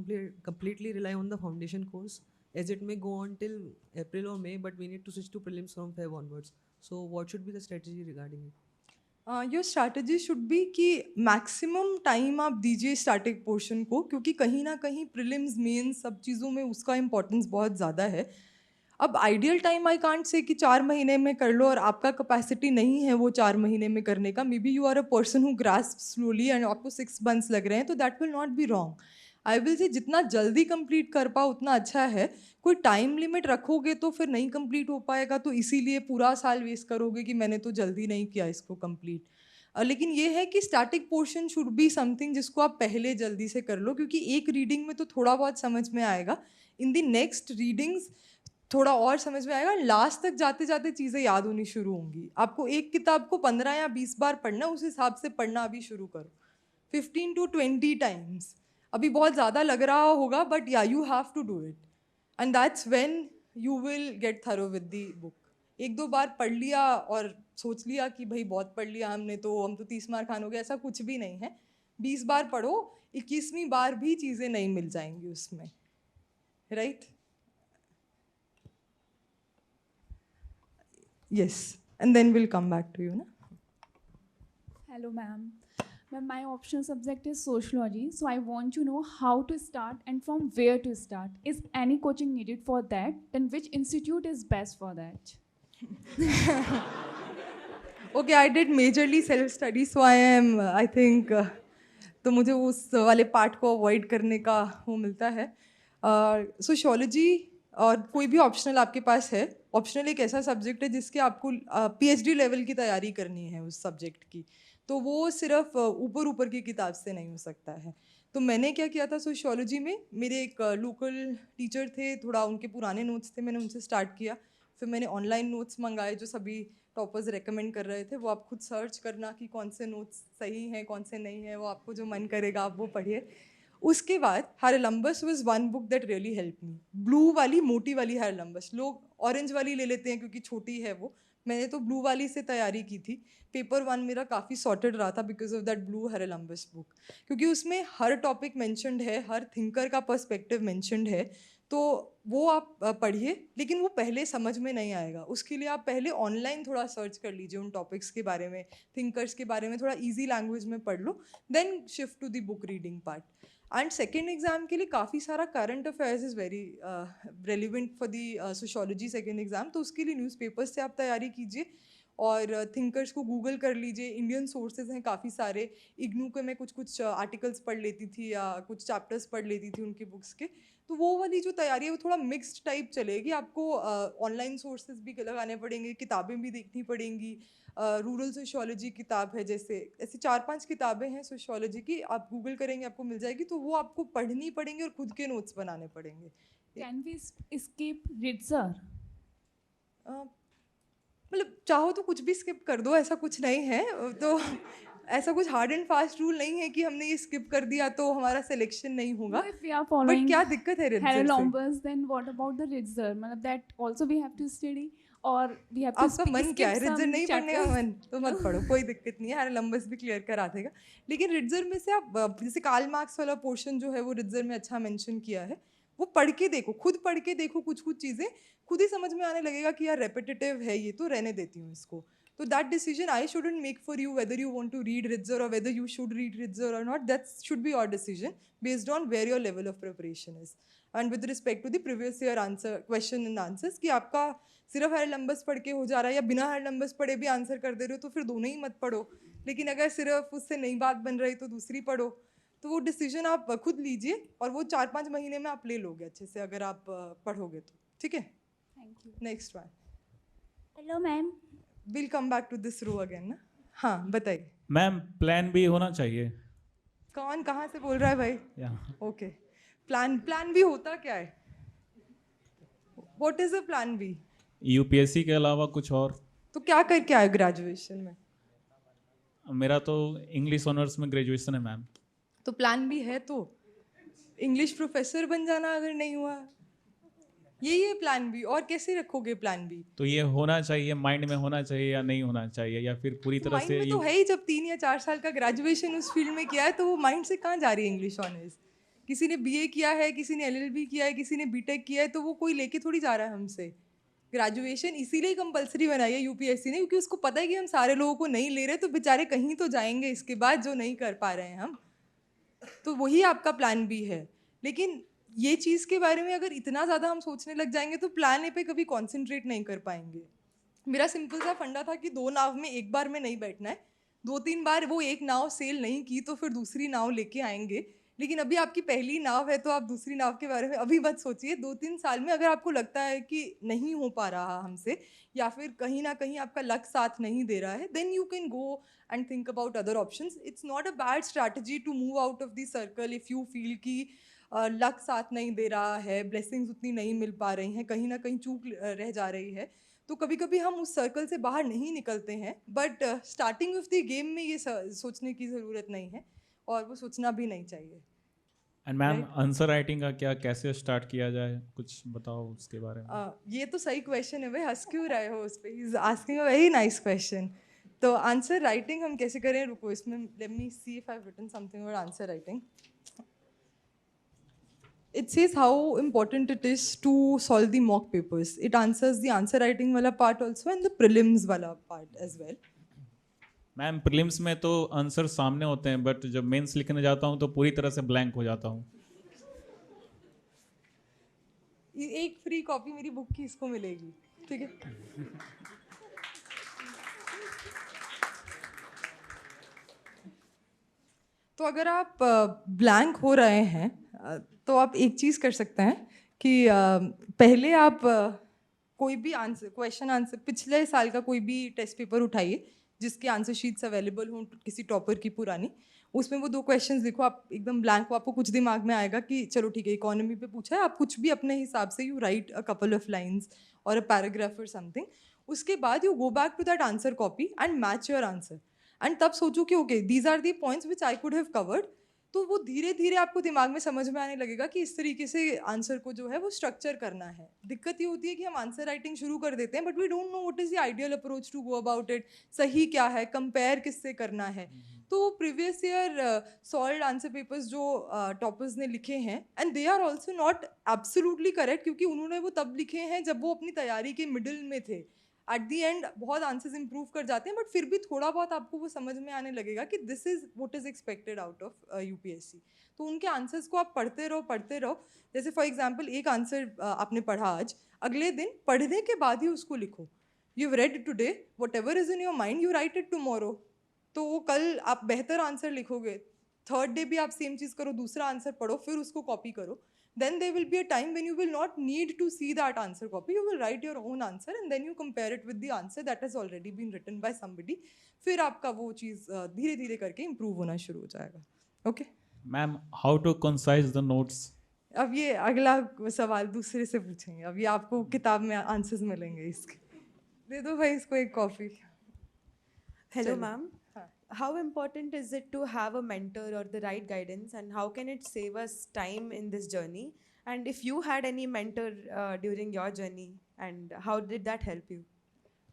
completely rely on the foundation course as it may go on till April or May, but we need to switch to prelims from Feb onwards. So what should be the strategy regarding it? Your strategy should be कि maximum time आप दीजिए static portion को, क्योंकि कहीं ना कहीं prelims mains सब चीज़ों में उसका इम्पोर्टेंस बहुत ज़्यादा है. अब ideal time I can't say कि 4 महीने में कर लो और आपका कैपेसिटी नहीं है वो 4 महीने में करने का. Maybe you are a person who grasp slowly and आपको 6 months लग रहे हैं, तो दैट विल नॉट बी रॉन्ग. आई विल से जितना जल्दी कंप्लीट कर पाओ उतना अच्छा है. कोई टाइम लिमिट रखोगे तो फिर नहीं कंप्लीट हो पाएगा, तो इसीलिए पूरा साल वेस्ट करोगे कि मैंने तो जल्दी नहीं किया इसको कंप्लीट. लेकिन ये है कि static portion should be something जिसको आप पहले जल्दी से कर लो, क्योंकि एक रीडिंग में तो थोड़ा बहुत समझ में आएगा. इन द नेक्स्ट रीडिंग्स थोड़ा और समझ में आएगा. लास्ट तक जाते जाते चीज़ें याद होनी शुरू होंगी. आपको एक किताब को 15 या 20 बार पढ़ना, उस हिसाब से पढ़ना अभी शुरू करो. 15 to 20 times. अभी बहुत ज़्यादा लग रहा होगा, but yeah you have to do it, and that's when you will get through with the book. 1-2 बार पढ़ लिया और सोच लिया कि भाई बहुत पढ़ लिया हमने, तो हम तो 30 मार्क खानोगे, ऐसा कुछ भी नहीं है. 20 बार पढ़ो, 21वीं बार भी चीज़ें नहीं मिल जाएंगी उसमें, right? Yes, and then we'll come back to you, na? Hello, ma'am. Ma'am, my optional subject is sociology, so I want to know how to start and from where to start. Is any coaching needed for that? Then which institute is best for that? Okay, I did majorly self-study, so I think, तो मुझे उस वाले part को avoid करने का वो मिलता है. सोशियोलॉजी और कोई भी ऑप्शनल आपके पास है. ऑप्शनल एक ऐसा सब्जेक्ट है जिसके आपको PhD लेवल की तैयारी करनी है उस सब्जेक्ट की, तो वो सिर्फ ऊपर ऊपर की किताब से नहीं हो सकता है. तो मैंने क्या किया था सोशियोलॉजी में, मेरे एक लोकल टीचर थे, थोड़ा उनके पुराने नोट्स थे, मैंने उनसे स्टार्ट किया. फिर मैंने ऑनलाइन नोट्स मंगाए जो सभी टॉपर्स रेकमेंड कर रहे थे. वो आप खुद सर्च करना कि कौन से नोट्स सही हैं कौन से नहीं हैं, वो आपको जो मन करेगा आप वो पढ़िए. उसके बाद Haralambos was one book that really help me. Blue वाली मोटी वाली हैरलम्बस, लोग ऑरेंज वाली ले लेते हैं क्योंकि छोटी है वो. मैंने तो ब्लू वाली से तैयारी की थी. पेपर 1 मेरा काफ़ी सॉर्टेड रहा था because of that blue Haralambos book, क्योंकि उसमें हर टॉपिक मेंशन्ड है, हर थिंकर का पर्सपेक्टिव मेंशन्ड है. तो वो आप पढ़िए, लेकिन वो पहले समझ में नहीं आएगा. उसके लिए आप पहले ऑनलाइन थोड़ा सर्च कर लीजिए उन टॉपिक्स के बारे में, थिंकर्स के बारे में, थोड़ा ईजी लैंग्वेज में पढ़ लो. Then shift to the book reading part. And second exam के लिए काफ़ी सारा current affairs is very relevant for the sociology second exam. तो उसके लिए न्यूज़पेपर्स से आप तैयारी कीजिए और थिंकर्स को गूगल कर लीजिए. इंडियन सोर्सेज हैं काफ़ी सारे. इग्नू के मैं कुछ आर्टिकल्स पढ़ लेती थी या कुछ चैप्टर्स पढ़ लेती थी उनकी बुक्स के. तो वो वाली जो तैयारी है वो थोड़ा मिक्स्ड टाइप चलेगी. आपको ऑनलाइन सोर्सेज भी लगाने पड़ेंगे, किताबें भी देखनी पड़ेंगी. रूरल सोशियोलॉजी किताब है, जैसे ऐसी 4-5 किताबें हैं सोशियोलॉजी की, आप गूगल करेंगे आपको मिल जाएगी. तो वो आपको पढ़नी पड़ेंगी और खुद के नोट्स बनाने पड़ेंगे. Can we skip Ritzer? मतलब चाहो तो कुछ भी स्किप कर दो, ऐसा कुछ नहीं है. तो ऐसा कुछ हार्ड एंड फास्ट रूल नहीं है कि हमने ये स्किप कर दिया तो हमारा सिलेक्शन नहीं होगा. If we are following but क्या दिक्कत है Ritzer से? Herolombus, then what about the Ritzer? मतलब that also we have to study or we have to आपका मन क्या है? Ritzer नहीं पढ़ने का मन तो मत पढ़ो, कोई दिक्कत नहीं है. हैरलम्बस भी क्लियर करा देगा. लेकिन Ritzer में से आप जैसे कार्ल मार्क्स वाला पोर्शन जो है वो Ritzer में अच्छा मेंशन किया है, वो पढ़ के देखो, खुद पढ़ के देखो. कुछ चीज़ें खुद ही समझ में आने लगेगा कि यार रेपिटेटिव है ये, तो रहने देती हूँ इसको. So that decision I shouldn't make for you, whether you want to read Ritzer or whether you should read Ritzer or not. That should be your decision based on where your level of preparation is. And with respect to the previous year question and answers, कि आपका सिर्फ हैरलम्बस पढ़ के हो जा रहा है या बिना हैरलम्बस पढ़े भी आंसर कर दे रहे हो, तो फिर दोनों ही मत पढ़ो. लेकिन अगर सिर्फ उससे नई बात बन रही तो दूसरी पढ़ो. तो वो डिसीजन आप खुद लीजिए और वो 4-5 महीने में आप ले लोगे अच्छे से अगर आप पढ़ोगे तो. ठीक है, Thank you. Next one. Hello ma'am. Will come back to this row again ना. हाँ बताइए मैम. प्लान बी होना चाहिए. कौन कहाँ से बोल रहा है भाई? ओके. प्लान बी होता क्या है? What is a plan B? UPSC के अलावा कुछ और. तो क्या करके आए ग्रेजुएशन में? मेरा तो इंग्लिश ऑनर्स में ग्रेजुएशन है मैम. तो प्लान बी है तो इंग्लिश प्रोफेसर बन जाना अगर नहीं हुआ, यही है प्लान बी. और कैसे रखोगे प्लान बी? तो ये होना चाहिए, माइंड में होना चाहिए या नहीं होना चाहिए, या फिर पूरी तरह माइंड से में तो है ही. जब 3 या 4 साल का ग्रेजुएशन उस फील्ड में किया है तो वो माइंड से कहाँ जा रही है इंग्लिश ऑनर्स? किसी ने बीए किया है, किसी ने एलएलबी किया है, किसी ने बीटेक किया है, तो वो कोई लेके थोड़ी जा रहा है हमसे. ग्रेजुएशन इसीलिए कंपलसरी बनाई है यूपीएससी ने, क्योंकि उसको पता है कि हम सारे लोगों को नहीं ले रहे, तो बेचारे कहीं तो जाएंगे इसके बाद जो नहीं कर पा रहे हैं हम, तो वही आपका प्लान बी है। लेकिन ये चीज़ के बारे में अगर इतना ज़्यादा हम सोचने लग जाएंगे तो प्लान ए पे कभी कॉन्सेंट्रेट नहीं कर पाएंगे। मेरा सिंपल सा फंडा था कि 2 नाव में एक बार में नहीं बैठना है, 2-3 बार वो एक नाव सेल नहीं की तो फिर दूसरी नाव लेके आएंगे। लेकिन अभी आपकी पहली नाव है तो आप दूसरी नाव के बारे में अभी मत सोचिए। 2-3 साल में अगर आपको लगता है कि नहीं हो पा रहा हमसे, या फिर कहीं ना कहीं आपका लक साथ नहीं दे रहा है, then you can go and think about other options. It's not a bad strategy to move out of the circle if you feel कि लक साथ नहीं दे रहा है, ब्लेसिंग्स उतनी नहीं मिल पा रही हैं, कहीं ना कहीं चूक रह जा रही है, तो कभी कभी हम उस सर्कल से बाहर नहीं निकलते हैं। But starting of the game में ये सोचने की ज़रूरत नहीं है, और वो सोचना भी नहीं चाहिए। एंड मैम आंसर राइटिंग का क्या, कैसे स्टार्ट किया जाए, कुछ बताओ उसके बारे में। ये तो सही क्वेश्चन है भाई, हंस क्यों रहे हो उस पर? He is asking a very nice question. तो आंसर राइटिंग हम कैसे करें? रुको, इसमें let me see if I have written something about answer writing. It says how important it is to solve the mock papers. It answers the answer writing wala part also and the prelims wala part as well. Ma'am prelims में तो answer सामने होते हैं, but जब mains लिखने जाता हूँ तो पूरी तरह से ब्लैंक हो जाता हूँ। एक फ्री कॉपी मेरी बुक की इसको मिलेगी, ठीक है? तो अगर आप ब्लैंक हो रहे हैं तो आप एक चीज़ कर सकते हैं कि पहले आप कोई भी आंसर, क्वेश्चन आंसर, पिछले साल का कोई भी टेस्ट पेपर उठाइए जिसके आंसर शीट्स अवेलेबल हों किसी टॉपर की पुरानी, उसमें वो 2 क्वेश्चंस लिखो, आप एकदम ब्लैंक हो, आपको कुछ दिमाग में आएगा कि चलो ठीक है इकोनॉमी पे पूछा है, आप कुछ भी अपने हिसाब से you write a couple of lines और अ पैराग्राफ और समथिंग। उसके बाद you go back to that answer copy and match your answer, and तब सोचो कि okay these are the points which I could have covered. तो वो धीरे धीरे आपको दिमाग में समझ में आने लगेगा कि इस तरीके से आंसर को जो है वो स्ट्रक्चर करना है। दिक्कत ये होती है कि हम आंसर राइटिंग शुरू कर देते हैं but we don't know what is the ideal approach to go about it, सही क्या है, कंपेयर किससे करना है। तो previous year solved answer papers जो टॉपर्स ने लिखे हैं, and they are also not absolutely correct, क्योंकि उन्होंने वो तब लिखे हैं जब वो अपनी तैयारी के मिडिल में थे। एट दी एंड बहुत आंसर्स इंप्रूव कर जाते हैं, बट फिर भी थोड़ा बहुत आपको वो समझ में आने लगेगा कि this is what is expected out of UPSC. तो उनके आंसर्स को आप पढ़ते रहो। जैसे फॉर एग्जाम्पल एक आंसर आपने पढ़ा आज, अगले दिन पढ़ने के बाद ही उसको लिखो। You have red today, what ever is in your mind you right it tomorrow. तो वो कल आप बेहतर आंसर लिखोगे। थर्ड डे भी आप सेम चीज़ करो, दूसरा आंसर पढ़ो, फिर उसको कॉपी करो। Then there will be a time when you will not need to see that answer copy. You will write your own answer and then you compare it with the answer that has already been written by somebody. फिर आपका वो चीज़ धीरे धीरे करके improve होना शुरू हो जाएगा। Okay? Ma'am how to concise the notes? अब ये अगला सवाल दूसरे से पूछेंगे, अब ये आपको किताब में आंसर्स मिलेंगे इसके। दे दो भाई इसको एक coffee. Hello, ma'am. How important is it to have a mentor or the right guidance, and how can it save us time in this journey? And if you had any mentor during your journey, and how did that help you?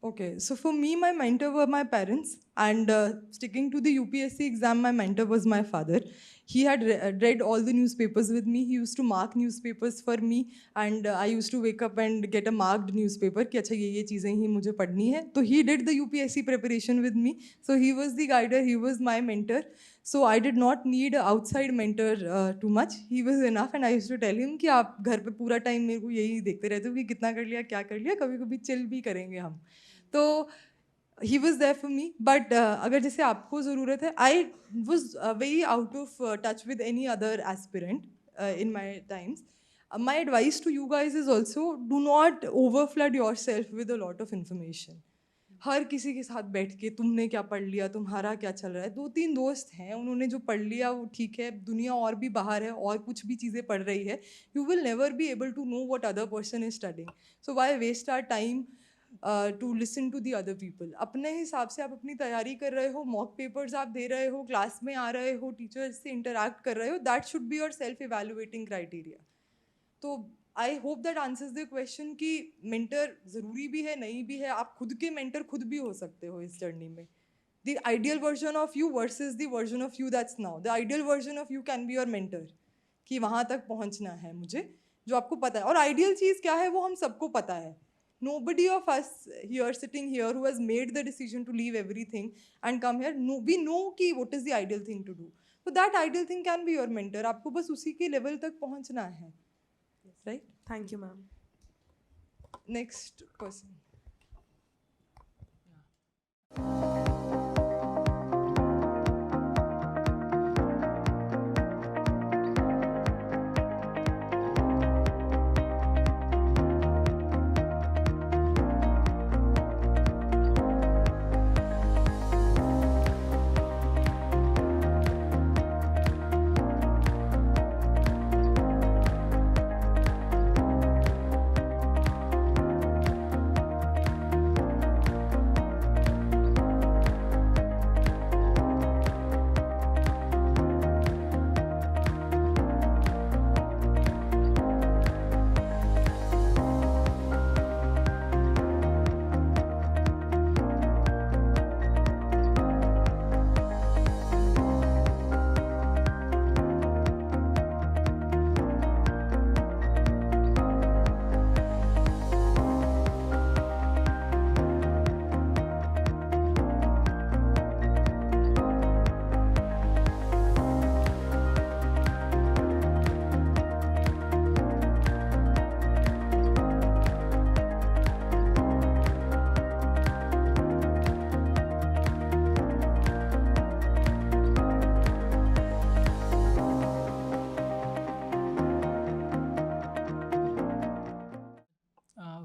Okay, so for me, my mentor were my parents, and sticking to the UPSC exam, my mentor was my father. He had read all the newspapers with me. He used to mark newspapers for me, and I used to wake up and get a marked newspaper कि अच्छा ये चीज़ें ही मुझे पढ़नी है। तो he did the UPSC preparation with me. So he was the guider, he was my mentor. So I did not need an outside mentor too much. He was enough, and I used to tell him कि आप घर पे पूरा time मेरे को यही देखते रहते हो कि कितना कर लिया, क्या कर लिया, कभी कभी चिल भी करेंगे हम। तो he was there for me, but अगर जैसे आपको ज़रूरत है, I was very out of touch with any other aspirant in my times. My advice to you guys is also do not overflood yourself with a lot of information. हर किसी के साथ बैठ के तुमने क्या पढ़ लिया, तुम्हारा क्या चल रहा है। 2-3 दोस्त हैं, उन्होंने जो पढ़ लिया वो ठीक है, दुनिया और भी बाहर है और कुछ भी चीज़ें पढ़ रही है। You will never be able to know what other person is studying. So why waste our time to listen to the other people? अपने हिसाब से आप अपनी तैयारी कर रहे हो, मॉक पेपर्स आप दे रहे हो, क्लास में आ रहे हो, टीचर्स से इंटरेक्ट कर रहे हो, that should be your self evaluating criteria. तो I hope that answers the question कि मेंटर ज़रूरी भी है, नहीं भी है, आप खुद के मेंटर खुद भी हो सकते हो इस जर्नी में। The ideal version of you versus the version of you that's now. The ideal version of you can be your mentor, कि वहाँ तक पहुँचना है मुझे, जो आपको पता है। और आइडियल चीज़ क्या है वो हम सबको पता है Nobody of us here sitting here who has made the decision to leave everything and come here, no, we know कि what is the ideal thing to do. So that ideal thing can be your mentor. आपको बस उसी के level तक पहुंचना है, right? Thank you, ma'am. Next person.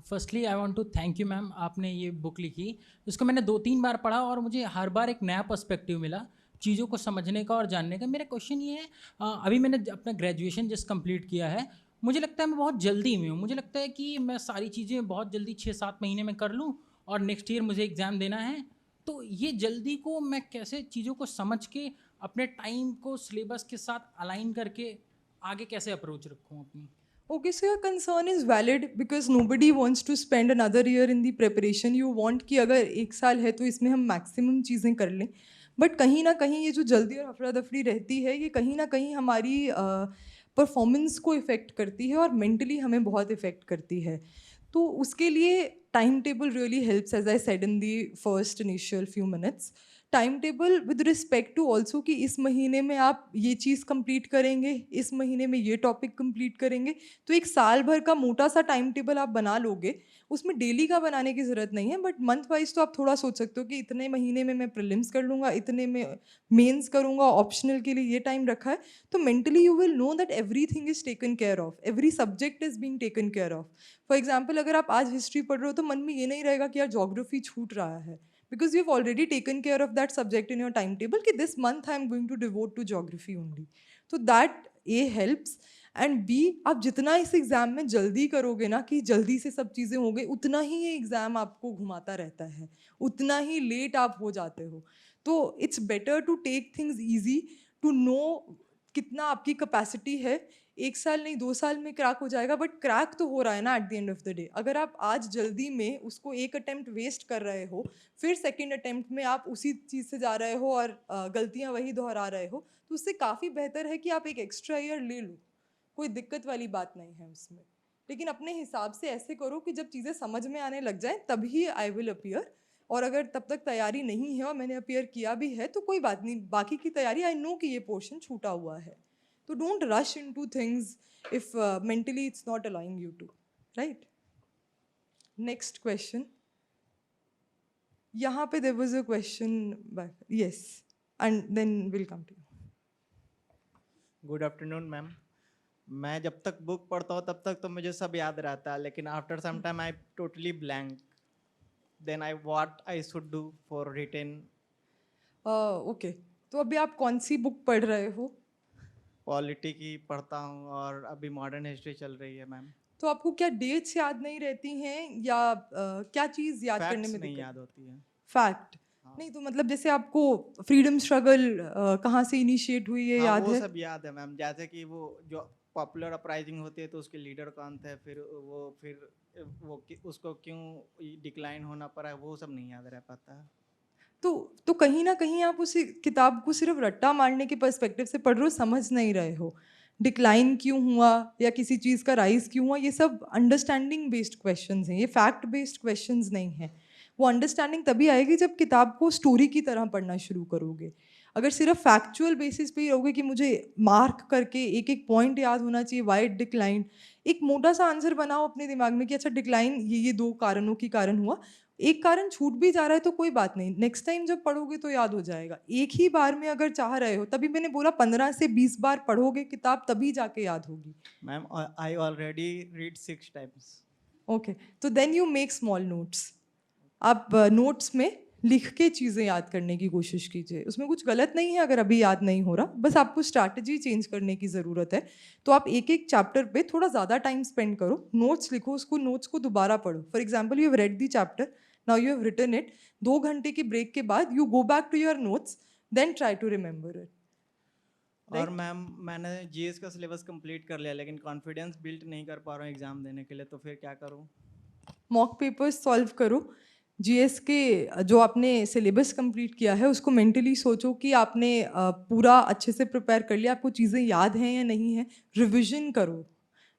Firstly I want to thank you ma'am, आपने ये बुक लिखी, इसको मैंने 2-3 बार पढ़ा और मुझे हर बार एक नया पर्सपेक्टिव मिला चीज़ों को समझने का और जानने का। मेरा क्वेश्चन ये है, अभी मैंने अपना ग्रेजुएशन जस्ट कंप्लीट किया है, मुझे लगता है मैं बहुत जल्दी में हूँ, मुझे लगता है कि मैं सारी चीज़ें बहुत जल्दी 6-7 महीने में कर लूँ और नेक्स्ट ईयर मुझे एग्ज़ाम देना है। तो ये जल्दी को मैं कैसे चीज़ों को समझ के अपने टाइम को सिलेबस के साथ अलाइन करके आगे कैसे अप्रोच रखूँ अपनी? Okay, so your concern is valid because nobody wants to spend another year in the preparation. You want कि अगर 1 साल है तो इसमें हम maximum चीज़ें कर लें, बट कहीं ना कहीं ये जो जल्दी और अफरा दफरी रहती है, ये कहीं ना कहीं हमारी परफॉर्मेंस को इफ़ेक्ट करती है और मेंटली हमें बहुत इफ़ेक्ट करती है। तो उसके लिए time table really helps, as I said in the first initial few minutes. Time table with respect to also कि इस महीने में आप ये चीज़ कंप्लीट करेंगे, इस महीने में ये टॉपिक कंप्लीट करेंगे, तो एक साल भर का मोटा सा टाइम टेबल आप बना लोगे। उसमें डेली का बनाने की ज़रूरत नहीं है, बट मंथ वाइज तो आप थोड़ा सोच सकते हो कि इतने महीने में मैं प्रीलिम्स कर लूँगा, इतने में मेंस करूँगा, ऑप्शनल के लिए ये टाइम रखा है। तो mentally you will know that everything is taken care of, every subject is being taken care of. For example, अगर आप आज हिस्ट्री पढ़ रहे हो तो मन में ये नहीं रहेगा कि यार ज्योग्राफी छूट रहा है, because you've already taken care of that subject in your timetable कि this month I am going to devote to geography only. So that A helps, and B, आप जितना इस एग्ज़ाम में जल्दी करोगे ना कि जल्दी से सब चीज़ें हो गई, उतना ही ये एग्ज़ाम आपको घुमाता रहता है, उतना ही लेट आप हो जाते हो। तो it's better to take things easy, to know कितना आपकी कैपेसिटी है। 1 साल नहीं 2 साल में क्रैक हो जाएगा, बट क्रैक तो हो रहा है ना eight the end of the day. अगर आप आज जल्दी में उसको एक अटेम्प्ट वेस्ट कर रहे हो, फिर सेकंड अटेम्प्ट में आप उसी चीज़ से जा रहे हो और गलतियां वही दोहरा रहे हो, तो उससे काफ़ी बेहतर है कि आप एक एक्स्ट्रा ईयर ले लो, कोई दिक्कत वाली बात नहीं है उसमें। लेकिन अपने हिसाब से ऐसे करो कि जब चीज़ें समझ में आने लग जाएँ तभी आई विल अपीयर, और अगर तब तक तैयारी नहीं है और मैंने अपीयर किया भी है तो कोई बात नहीं, बाकी की तैयारी आई नो कि ये पोर्शन छूटा हुआ है। So don't rush into things if mentally it's not allowing you to, right? Next question. यहाँ पे there was a question back. Yes, and then we'll come to you. Good afternoon ma'am. मैं जब तक book पढ़ता हूँ तब तक तो मुझे सब याद रहता है, लेकिन after some time I totally blank. Then I what I should do for written? Okay, तो अभी आप कौन सी बुक पढ़ रहे हो? पॉलिटी की पढ़ता हूँ और अभी मॉडर्न हिस्ट्री चल रही है मैम। तो आपको क्या डेट्स याद नहीं रहती हैं या क्या चीज़ याद करने में नहीं दिक्कत? याद होती है। फैक्ट नहीं, तो मतलब जैसे आपको फ्रीडम स्ट्रगल कहाँ से इनिशिएट हुई है याद वो है? सब याद है मैम, जैसे कि वो जो पॉपुलर अपराइजिंग होती है तो उसके लीडर कौन थे, फिर उसको क्यों डिक्लाइन होना पड़ा, वो सब नहीं याद रह पाता है। तो कहीं ना कहीं आप उस किताब को सिर्फ रट्टा मारने के पर्सपेक्टिव से पढ़ रहे हो, समझ नहीं रहे हो। डिक्लाइन क्यों हुआ या किसी चीज़ का राइज क्यों हुआ, ये सब अंडरस्टैंडिंग बेस्ड क्वेश्चंस हैं, ये फैक्ट बेस्ड क्वेश्चंस नहीं हैं। वो अंडरस्टैंडिंग तभी आएगी जब किताब को स्टोरी की तरह पढ़ना शुरू करोगे। अगर सिर्फ फैक्चुअल बेसिस पे ही रहोगे कि मुझे मार्क करके एक एक पॉइंट याद होना चाहिए, वाई इट डिक्लाइन, एक मोटा सा आंसर बनाओ अपने दिमाग में कि अच्छा डिक्लाइन ये 2 कारणों के कारण हुआ, एक कारण छूट भी जा रहा है तो कोई बात नहीं, नेक्स्ट टाइम जब पढ़ोगे तो याद हो जाएगा। एक ही बार में अगर चाह रहे हो, तभी मैंने बोला 15 से 20 बार पढ़ोगे किताब तभी जाके याद होगी। Ma'am I already read 6 times. Okay, तो then you make small notes. आप नोट्स में लिख के चीज़ें याद करने की कोशिश कीजिए, उसमें कुछ गलत नहीं है अगर अभी याद नहीं हो रहा, बस आपको स्ट्रैटेजी चेंज करने की ज़रूरत है। तो आप एक एक चैप्टर पे थोड़ा ज़्यादा टाइम स्पेंड करो, नोट्स लिखो, उसको नोट्स को दोबारा पढ़ो। For example you have read the chapter, now you have written it, 2 घंटे की ब्रेक के बाद you go back to your notes, then try to remember it. और मैम मैंने जीएस का सिलेबस कंप्लीट कर लिया लेकिन कॉन्फिडेंस बिल्ड नहीं कर पा रहा हूँ एग्ज़ाम देने के लिए, तो फिर क्या करूँ? मॉक पेपर्स सॉल्व करो। जीएस के जो आपने सिलेबस कंप्लीट किया है उसको मेंटली सोचो कि आपने पूरा अच्छे से प्रिपेयर कर लिया, आपको चीज़ें याद हैं या नहीं है, रिविजन करो।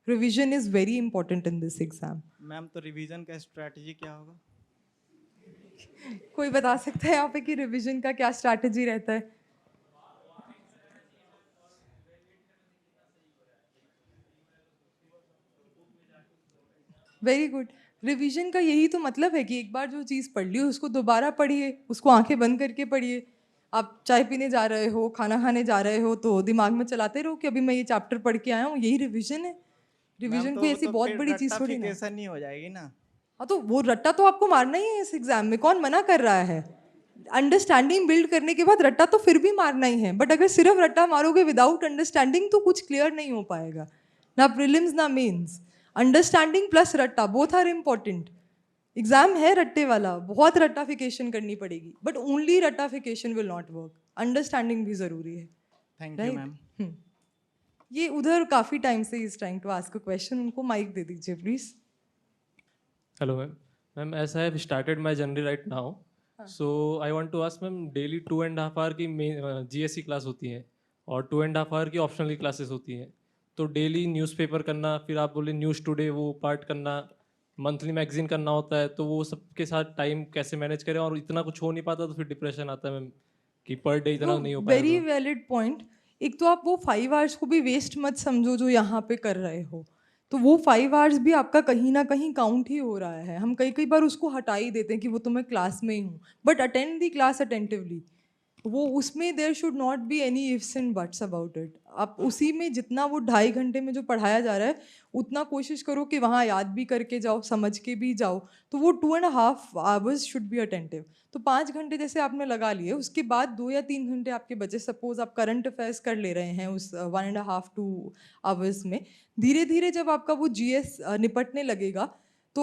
Revision is very important in this exam. Ma'am तो रिवीजन का स्ट्रैटेजी क्या होगा? कोई बता सकता है यहाँ पे कि रिविजन का क्या स्ट्रैटेजी रहता है? Very good. रिवीजन का यही तो मतलब है कि एक बार जो चीज़ पढ़ ली उसको दोबारा पढ़िए, उसको आंखें बंद करके पढ़िए। आप चाय पीने जा रहे हो, खाना खाने जा रहे हो, तो दिमाग में चलाते रहो कि अभी मैं ये चैप्टर पढ़ के आया हूँ, यही रिवीजन है। रिवीजन कोई ऐसी बहुत बड़ी चीज़ थोड़ी ना। रट्टाफिकेशन नहीं हो जाएगी ना? हाँ, तो वो रट्टा तो आपको मारना ही है इस एग्जाम में, कौन मना कर रहा है? अंडरस्टैंडिंग बिल्ड करने के बाद रट्टा तो फिर भी मारना ही है, बट अगर सिर्फ रट्टा मारोगे विदाउट अंडरस्टैंडिंग तो कुछ क्लियर नहीं हो पाएगा, ना प्रीलिम्स ना मेंस। अंडरस्टैंडिंग प्लस रट्टा बोथ आर इम्पॉर्टेंट। एग्जाम है रट्टे वाला, बहुत रट्टाफिकेशन करनी पड़ेगी, बट ओनली रट्टाफिकेशन विल नॉट वर्क, अंडरस्टैंडिंग भी जरूरी है। Thank you ma'am. ये उधर काफी टाइम से is trying to ask a question, उनको माइक दे दीजिए प्लीज। Hello ma'am. मैम ऐसा है, started my journey right now, so I want to ask ma'am, daily 2.5 hour की जीएससी क्लास होती है और 2.5 आवर की ऑप्शनल क्लासेस होती हैं, तो डेली न्यूज़पेपर करना, फिर आप बोले न्यूज़ टुडे वो पार्ट करना, मंथली मैगजीन करना होता है, तो वो सबके साथ टाइम कैसे मैनेज करें? और इतना कुछ हो नहीं पाता तो फिर डिप्रेशन आता है मैम कि पर डे इतना नहीं हो पाएगा। Very valid point. एक तो आप वो 5 आवर्स को भी वेस्ट मत समझो जो यहाँ पे कर रहे हो, तो वो 5 आवर्स भी आपका कहीं ना कहीं काउंट ही हो रहा है। हम कई बार उसको हटा ही देते हैं कि वो तो मैं क्लास में ही हूँ, but attend the class attentively, वो उसमें there should not be any ifs and buts about it. आप उसी में जितना वो 2.5 घंटे में जो पढ़ाया जा रहा है उतना कोशिश करो कि वहाँ याद भी करके जाओ, समझ के भी जाओ, तो वो 2.5 आवर्स शुड बी अटेंटिव। तो 5 घंटे जैसे आपने लगा लिए, उसके बाद 2 या 3 घंटे आपके बचे। सपोज आप करंट अफेयर्स कर ले रहे हैं उस 1.5 2 आवर्स में, धीरे धीरे जब आपका वो जीएस निपटने लगेगा तो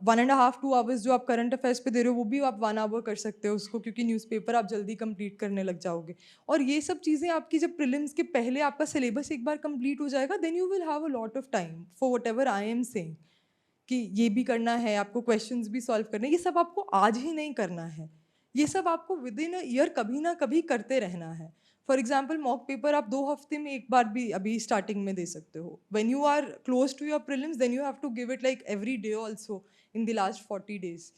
1.5 2 आवर्स जो आप करंट अफेयर्स पे दे रहे हो वो भी आप 1 आवर कर सकते हो उसको, क्योंकि न्यूज़पेपर आप जल्दी कंप्लीट करने लग जाओगे। और ये सब चीज़ें आपकी जब प्रीलिम्स के पहले आपका सिलेबस एक बार कंप्लीट हो जाएगा, then you will have a lot of time for whatever I am saying कि ये भी करना है, आपको क्वेश्चंस भी सॉल्व करने। ये सब आपको आज ही नहीं करना है, ये सब आपको विद इन अ ईयर कभी ना कभी करते रहना है। फॉर एग्जाम्पल मॉक पेपर आप 2 हफ्ते में एक बार भी अभी स्टार्टिंग में दे सकते हो। When you are close to your prelims then you have to give it like every day also in the last 40 days।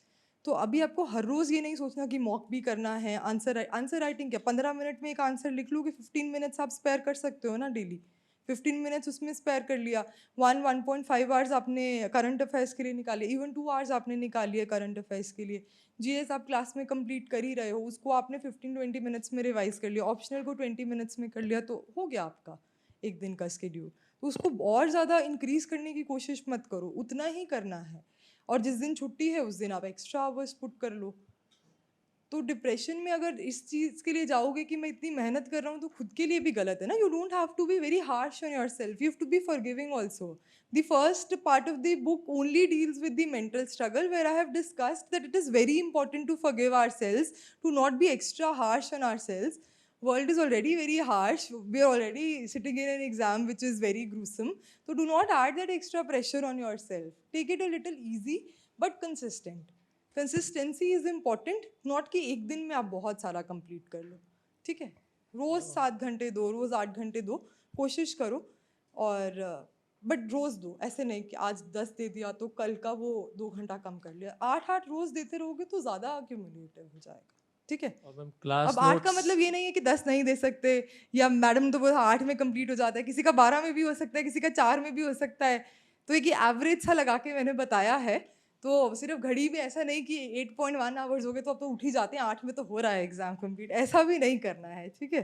तो अभी आपको हर रोज़ ये नहीं सोचना कि मॉक भी करना है। आंसर राइटिंग क्या 15 मिनट में एक आंसर लिख लो कि 15 मिनट्स आप स्पेयर कर सकते हो ना डेली। 15 मिनट्स उसमें स्पेयर कर लिया। 1.5 आवर्स आपने करंट अफेयर्स के लिए निकाले, इवन 2 आवर्स आपने निकाल लिए करंट अफेयर्स के लिए। जीएस आप क्लास में कंप्लीट कर ही रहे हो, उसको आपने 15-20 मिनट्स में रिवाइज कर लिया, ऑप्शनल को 20 मिनट्स में कर लिया, तो हो गया आपका एक दिन का स्केड्यूल। तो उसको और ज़्यादा इंक्रीज करने की कोशिश मत करो, उतना ही करना है। और जिस दिन छुट्टी है उस दिन आप एक्स्ट्रा आवर्स पुट कर लो। तो डिप्रेशन में अगर इस चीज़ के लिए जाओगे कि मैं इतनी मेहनत कर रहा हूँ, तो खुद के लिए भी गलत है ना। You don't have to be very harsh on yourself, you have to be forgiving also. The first part of the book only deals with the mental struggle, where I have discussed that it is very important to forgive ourselves, to not be extra harsh on ourselves. World is already very harsh. We are already sitting in an exam which is very gruesome. So do not add that extra pressure on yourself. Take it a little easy but consistent. Consistency is important, not कि एक दिन में आप बहुत सारा complete कर लो। ठीक है, रोज़ 7 घंटे दो, रोज़ 8 घंटे दो, कोशिश करो। और बट रोज़ दो, ऐसे नहीं कि आज 10 दे दिया तो कल का वो 2 घंटा कम कर लिया। 8-8 रोज़ देते रहोगे तो ज़्यादा accumulative हो जाएगा, ठीक है? और मैम क्लास अब 8 का मतलब ये नहीं है कि 10 नहीं दे सकते, या मैडम तो बोला 8 में कंप्लीट हो जाता है, किसी का 12 में भी हो सकता है, किसी का 4 में भी हो सकता है। तो एक एवरेज सा लगा के मैंने बताया है। तो सिर्फ घड़ी में ऐसा नहीं कि 8.1 आवर्स हो गए तो अब तो उठ ही जाते हैं, 8 में तो हो रहा है एग्जाम कंप्लीट, ऐसा भी नहीं करना है, ठीक है?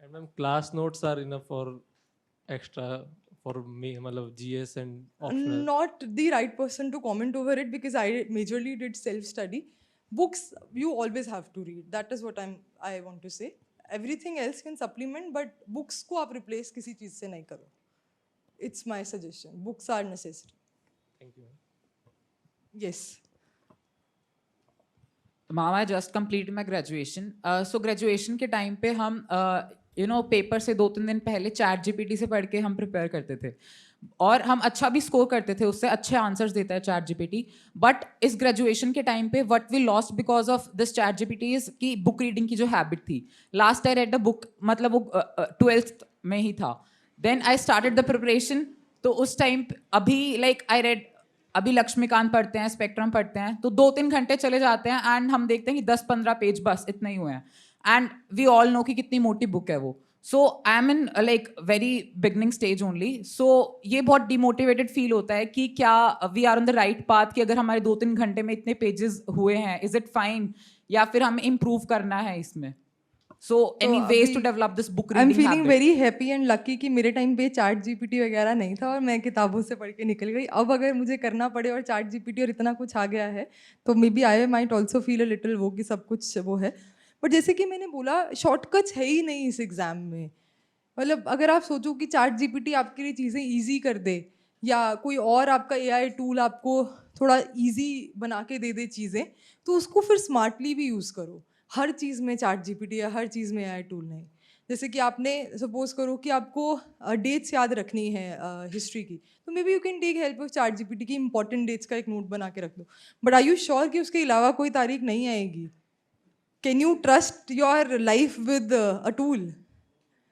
And ma'am class notes are enough for extra for me, मतलब GS and optional? Not the right person to comment over it because I majorly did self-study. Books you always have to read. That is what I want to say. Everything else can supplement, but books को आप replace किसी चीज़ से नहीं करो. It's my suggestion. Books are necessary. Thank you. Yes. Mom, I just completed my graduation. So graduation के time पे हम paper से 2-3 दिन पहले चैट जीपीटी से पढ़ के हम प्रिपेयर करते थे और हम अच्छा भी स्कोर करते थे, उससे अच्छे आंसर्स देता है चैट जीपीटी। बट इस ग्रेजुएशन के टाइम पे what we lost because of this chat GPT is की बुक रीडिंग की जो हैबिट थी। Last I read a book, मतलब वो 12th में ही था। Then I started the preparation, तो उस टाइम अभी आई रेड, अभी लक्ष्मीकांत पढ़ते हैं, स्पेक्ट्रम पढ़ते हैं, तो 2-3 घंटे चले जाते हैं एंड हम देखते हैं कि 10-15 पेज बस इतने ही हुए हैं। एंड वी ऑल नो कि कितनी मोटी बुक है वो। So I am in very beginning stage only. So ये बहुत डिमोटिवेटेड फील होता है कि क्या we are on the right path, कि अगर हमारे 2-3 घंटे में इतने पेजेस हुए हैं, इज इट फाइन, या फिर हमें इम्प्रूव करना है इसमें? So any ways to develop this book reading I'm feeling habit? very happy and lucky कि मेरे टाइम पे चैट जीपीटी वगैरह नहीं था और मैं किताबों से पढ़ के निकल गई। अब अगर मुझे करना पड़े और चैट जीपीटी और इतना कुछ आ गया है तो maybe I might also feel a little वो कि सब कुछ वो है। बट जैसे कि मैंने बोला, शॉर्टकट्स है ही नहीं इस एग्ज़ाम में। मतलब अगर आप सोचो कि चैट जीपीटी आपके लिए चीज़ें ईजी कर दे, या कोई और आपका AI टूल आपको थोड़ा ईजी बना के दे दे चीज़ें, तो उसको फिर स्मार्टली भी यूज़ करो। हर चीज़ में चैट जीपीटी या हर चीज़ में AI टूल नहीं। जैसे कि आपने सपोज करो कि आपको डेट्स याद रखनी है हिस्ट्री की, तो maybe you can take help of chat GPT की इंपॉर्टेंट डेट्स का एक नोट बना के रख दो। बट आर यू श्योर कि उसके अलावा कोई तारीख नहीं आएगी? Can you trust your life with a tool?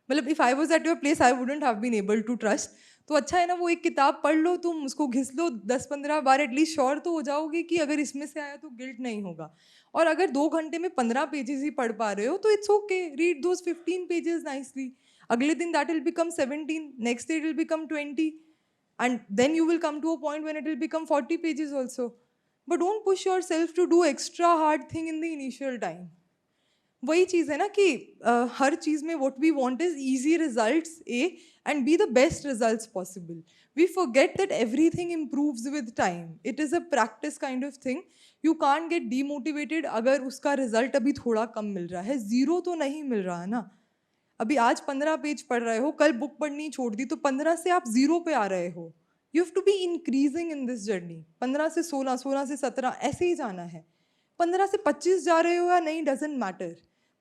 मतलब if I was at your place I wouldn't have been able to trust. तो अच्छा है ना, वो एक किताब पढ़ लो, तुम उसको घिस लो 10-15 बार, एटलीस्ट श्योर तो हो जाओगे कि अगर इसमें से आया तो गिल्ट नहीं होगा। और अगर 2 घंटे में 15 पेजेस ही पढ़ पा रहे हो तो it's okay, read those 15 pages nicely. अगले दिन that will become 17, next day it will become 20, and then you will come to a point when it will become 40 pages also. But don't push yourself to do extra hard thing in the initial time. वही चीज़ है ना कि हर चीज़ में what we want is easy results A and B the best results possible. We forget that everything improves with time. It is a practice kind of thing. You can't get demotivated अगर उसका result अभी थोड़ा कम मिल रहा है। 0 तो नहीं मिल रहा है ना। अभी आज 15 पेज पढ़ रहे हो, कल बुक पढ़नी छोड़ दी तो 15 से आप 0 पे आ रहे हो। You have to be increasing in this journey. 15 से 16, 16 से 17 ऐसे ही जाना है। 15 से 25 जा रहे हो या नहीं doesn't matter.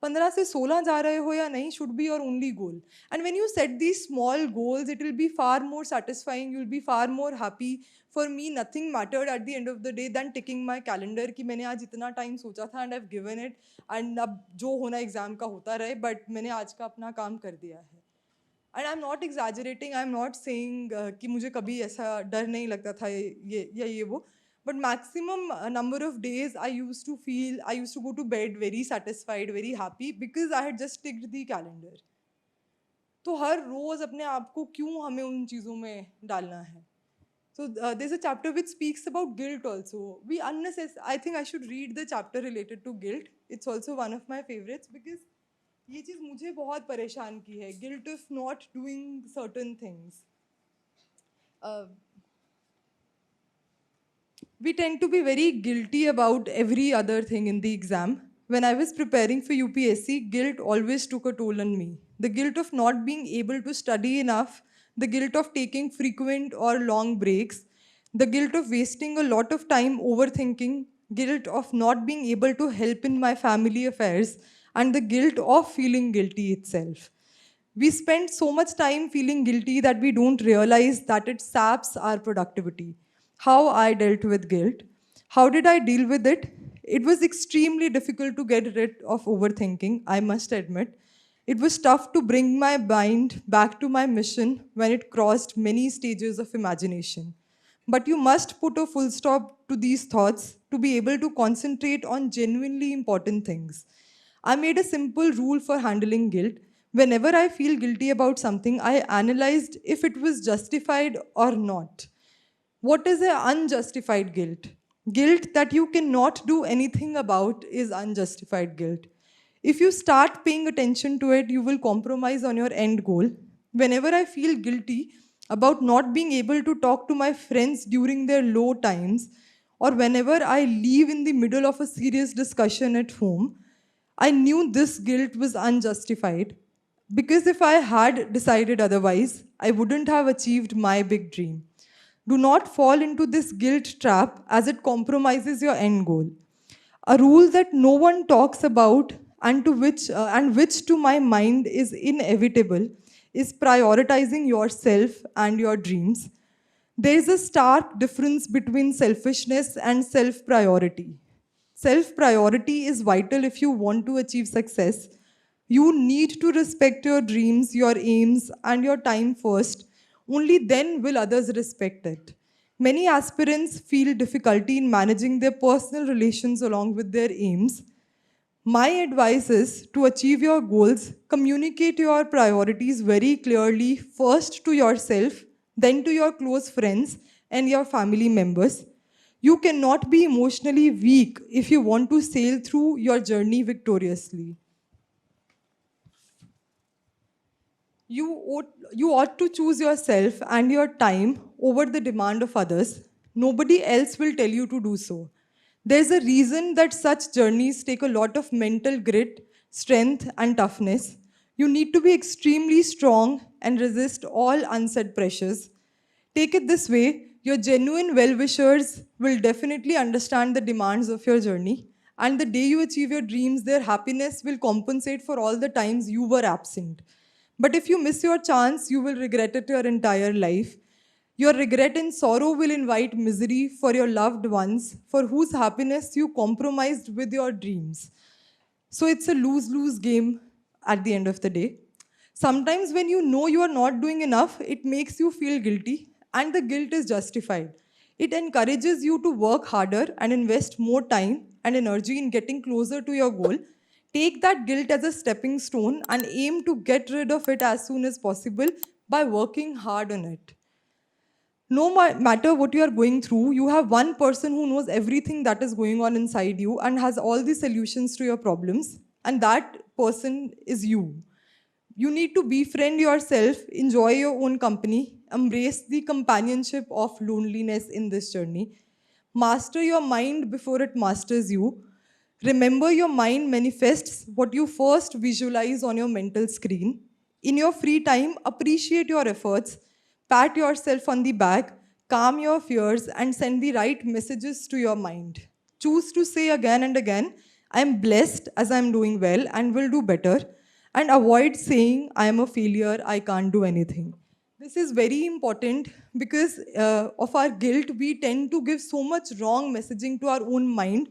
15 से 16 जा रहे हो या नहीं should be your only goal. And when you set these small goals, it will be far more satisfying. You'll be far more happy. For me, nothing mattered at the end of the day than ticking my calendar कि मैंने आज इतना time सोचा था and I've given it. And अब जो होना exam का होता रहे, but मैंने आज का अपना काम कर दिया है. And I'm not exaggerating. I'm not saying कि मुझे कभी ऐसा डर नहीं लगता था ये वो. But maximum number of days I used to go to bed very satisfied, very happy because I had just ticked the calendar. तो हर रोज अपने आप को क्यों हमें उन चीज़ों में डालना है? So there's a chapter which speaks about guilt also. I think I should read the chapter related to guilt. It's also one of my favorites because ये चीज़ मुझे बहुत परेशान की है. Guilt of not doing certain things. We tend to be very guilty about every other thing in the exam. When I was preparing for UPSC, guilt always took a toll on me. The guilt of not being able to study enough, the guilt of taking frequent or long breaks, the guilt of wasting a lot of time overthinking, guilt of not being able to help in my family affairs, and the guilt of feeling guilty itself. We spend so much time feeling guilty that we don't realize that it saps our productivity. How I dealt with guilt. How did I deal with it? It was extremely difficult to get rid of overthinking, I must admit. It was tough to bring my mind back to my mission when it crossed many stages of imagination. But you must put a full stop to these thoughts to be able to concentrate on genuinely important things. I made a simple rule for handling guilt. Whenever I feel guilty about something, I analyzed if it was justified or not. What is an unjustified guilt? Guilt that you cannot do anything about is unjustified guilt. If you start paying attention to it, you will compromise on your end goal. Whenever I feel guilty about not being able to talk to my friends during their low times, or whenever I leave in the middle of a serious discussion at home, I knew this guilt was unjustified. Because if I had decided otherwise, I wouldn't have achieved my big dream. Do not fall into this guilt trap as it compromises your end goal. A rule that no one talks about and which to my mind is inevitable is prioritizing yourself and your dreams. There is a stark difference between selfishness and self-priority. Self-priority is vital if you want to achieve success. You need to respect your dreams, your aims, and your time first. Only then will others respect it. Many aspirants feel difficulty in managing their personal relations along with their aims. My advice is to achieve your goals, communicate your priorities very clearly, first to yourself, then to your close friends and your family members. You cannot be emotionally weak if you want to sail through your journey victoriously. You ought to choose yourself and your time over the demand of others. Nobody else will tell you to do so. There's a reason that such journeys take a lot of mental grit, strength, and toughness. You need to be extremely strong and resist all unsaid pressures. Take it this way, your genuine well-wishers will definitely understand the demands of your journey, and the day you achieve your dreams, their happiness will compensate for all the times you were absent. But if you miss your chance, you will regret it your entire life. Your regret and sorrow will invite misery for your loved ones, for whose happiness you compromised with your dreams. So it's a lose-lose game at the end of the day. Sometimes when you know you are not doing enough, it makes you feel guilty, and the guilt is justified. It encourages you to work harder and invest more time and energy in getting closer to your goal. Take that guilt as a stepping stone and aim to get rid of it as soon as possible by working hard on it. No matter what you are going through, you have one person who knows everything that is going on inside you and has all the solutions to your problems, and that person is you. You need to befriend yourself, enjoy your own company, embrace the companionship of loneliness in this journey. Master your mind before it masters you. Remember, your mind manifests what you first visualize on your mental screen. In your free time, appreciate your efforts, pat yourself on the back, calm your fears, and send the right messages to your mind. Choose to say again and again, I am blessed as I am doing well and will do better, and avoid saying, I am a failure, I can't do anything. This is very important because of our guilt, we tend to give so much wrong messaging to our own mind.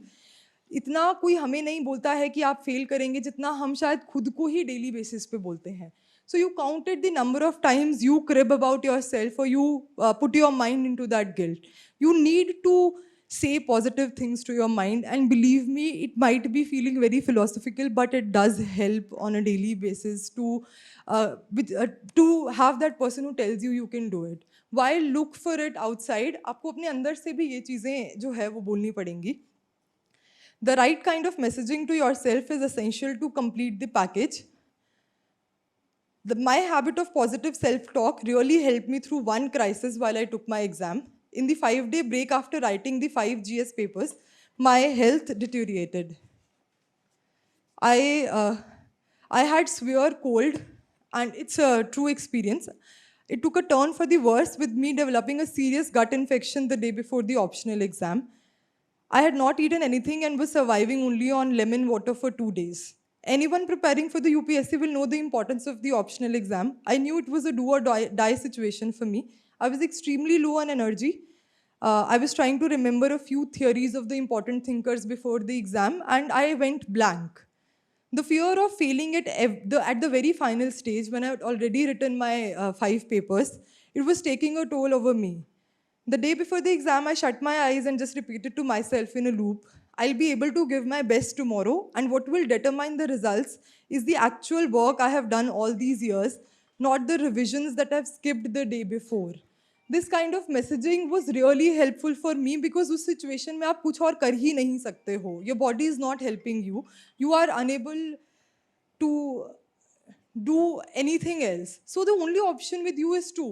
इतना कोई हमें नहीं बोलता है कि आप fail करेंगे जितना हम शायद खुद को ही डेली बेसिस पे बोलते हैं. So you counted the number of times you crib about yourself or you put your mind into that guilt. You need to say positive things to your mind, and believe me, it might be feeling very philosophical, but it does help on a daily basis to have that person who tells you you can do it. While look for it outside, आपको अपने अंदर से भी ये चीज़ें जो है वो बोलनी पड़ेंगी. The right kind of messaging to yourself is essential to complete the package. My habit of positive self-talk really helped me through one crisis while I took my exam. In the 5-day break after writing the 5 GS papers, my health deteriorated. I had severe cold, and it's a true experience. It took a turn for the worse with me developing a serious gut infection the day before the optional exam. I had not eaten anything and was surviving only on lemon water for 2 days. Anyone preparing for the UPSC will know the importance of the optional exam. I knew it was a do or die situation for me. I was extremely low on energy. I was trying to remember a few theories of the important thinkers before the exam, and I went blank. The fear of failing at the very final stage, when I had already written my 5 papers, it was taking a toll over me. The day before the exam, I shut my eyes and just repeated to myself in a loop, I'll be able to give my best tomorrow, and what will determine the results is the actual work I have done all these years, not the revisions that I've skipped the day before. This kind of messaging was really helpful for me because उस situation में आप कुछ और कर ही नहीं सकते हो. Your body is not helping you. You are unable to do anything else. So the only option with you is to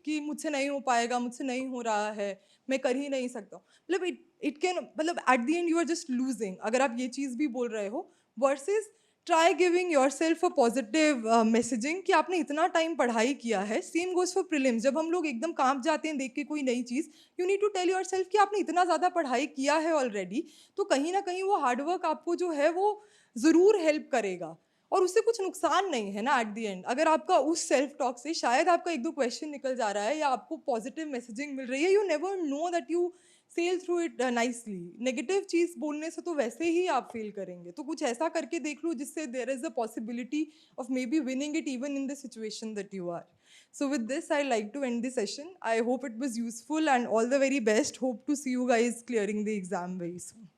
कि मुझसे नहीं हो पाएगा, मुझसे नहीं हो रहा है, मैं कर ही नहीं सकता. मतलब it can, मतलब at the end you are just losing. अगर आप ये चीज़ भी बोल रहे हो, versus try giving yourself a positive messaging कि आपने इतना टाइम पढ़ाई किया है. Same goes for prelims. जब हम लोग एकदम कांप जाते हैं देख के कोई नई चीज़, you need to tell yourself कि आपने इतना ज़्यादा पढ़ाई किया है already, तो कहीं ना कहीं वो हार्ड वर्क आपको जो है वो ज़रूर हेल्प करेगा. और उससे कुछ नुकसान नहीं है ना एट दी एंड. अगर आपका उस सेल्फ टॉक से शायद आपका 1-2 क्वेश्चन निकल जा रहा है या आपको पॉजिटिव मैसेजिंग मिल रही है, you never know that you sail through it nicely. Negative चीज़ बोलने से तो वैसे ही आप फेल करेंगे. तो कुछ ऐसा करके देख लो जिससे there is a possibility of maybe winning it even in the situation that you are. So with this, I like to end the session. I hope it was useful and all the very best. Hope to see you guys clearing the exam very soon.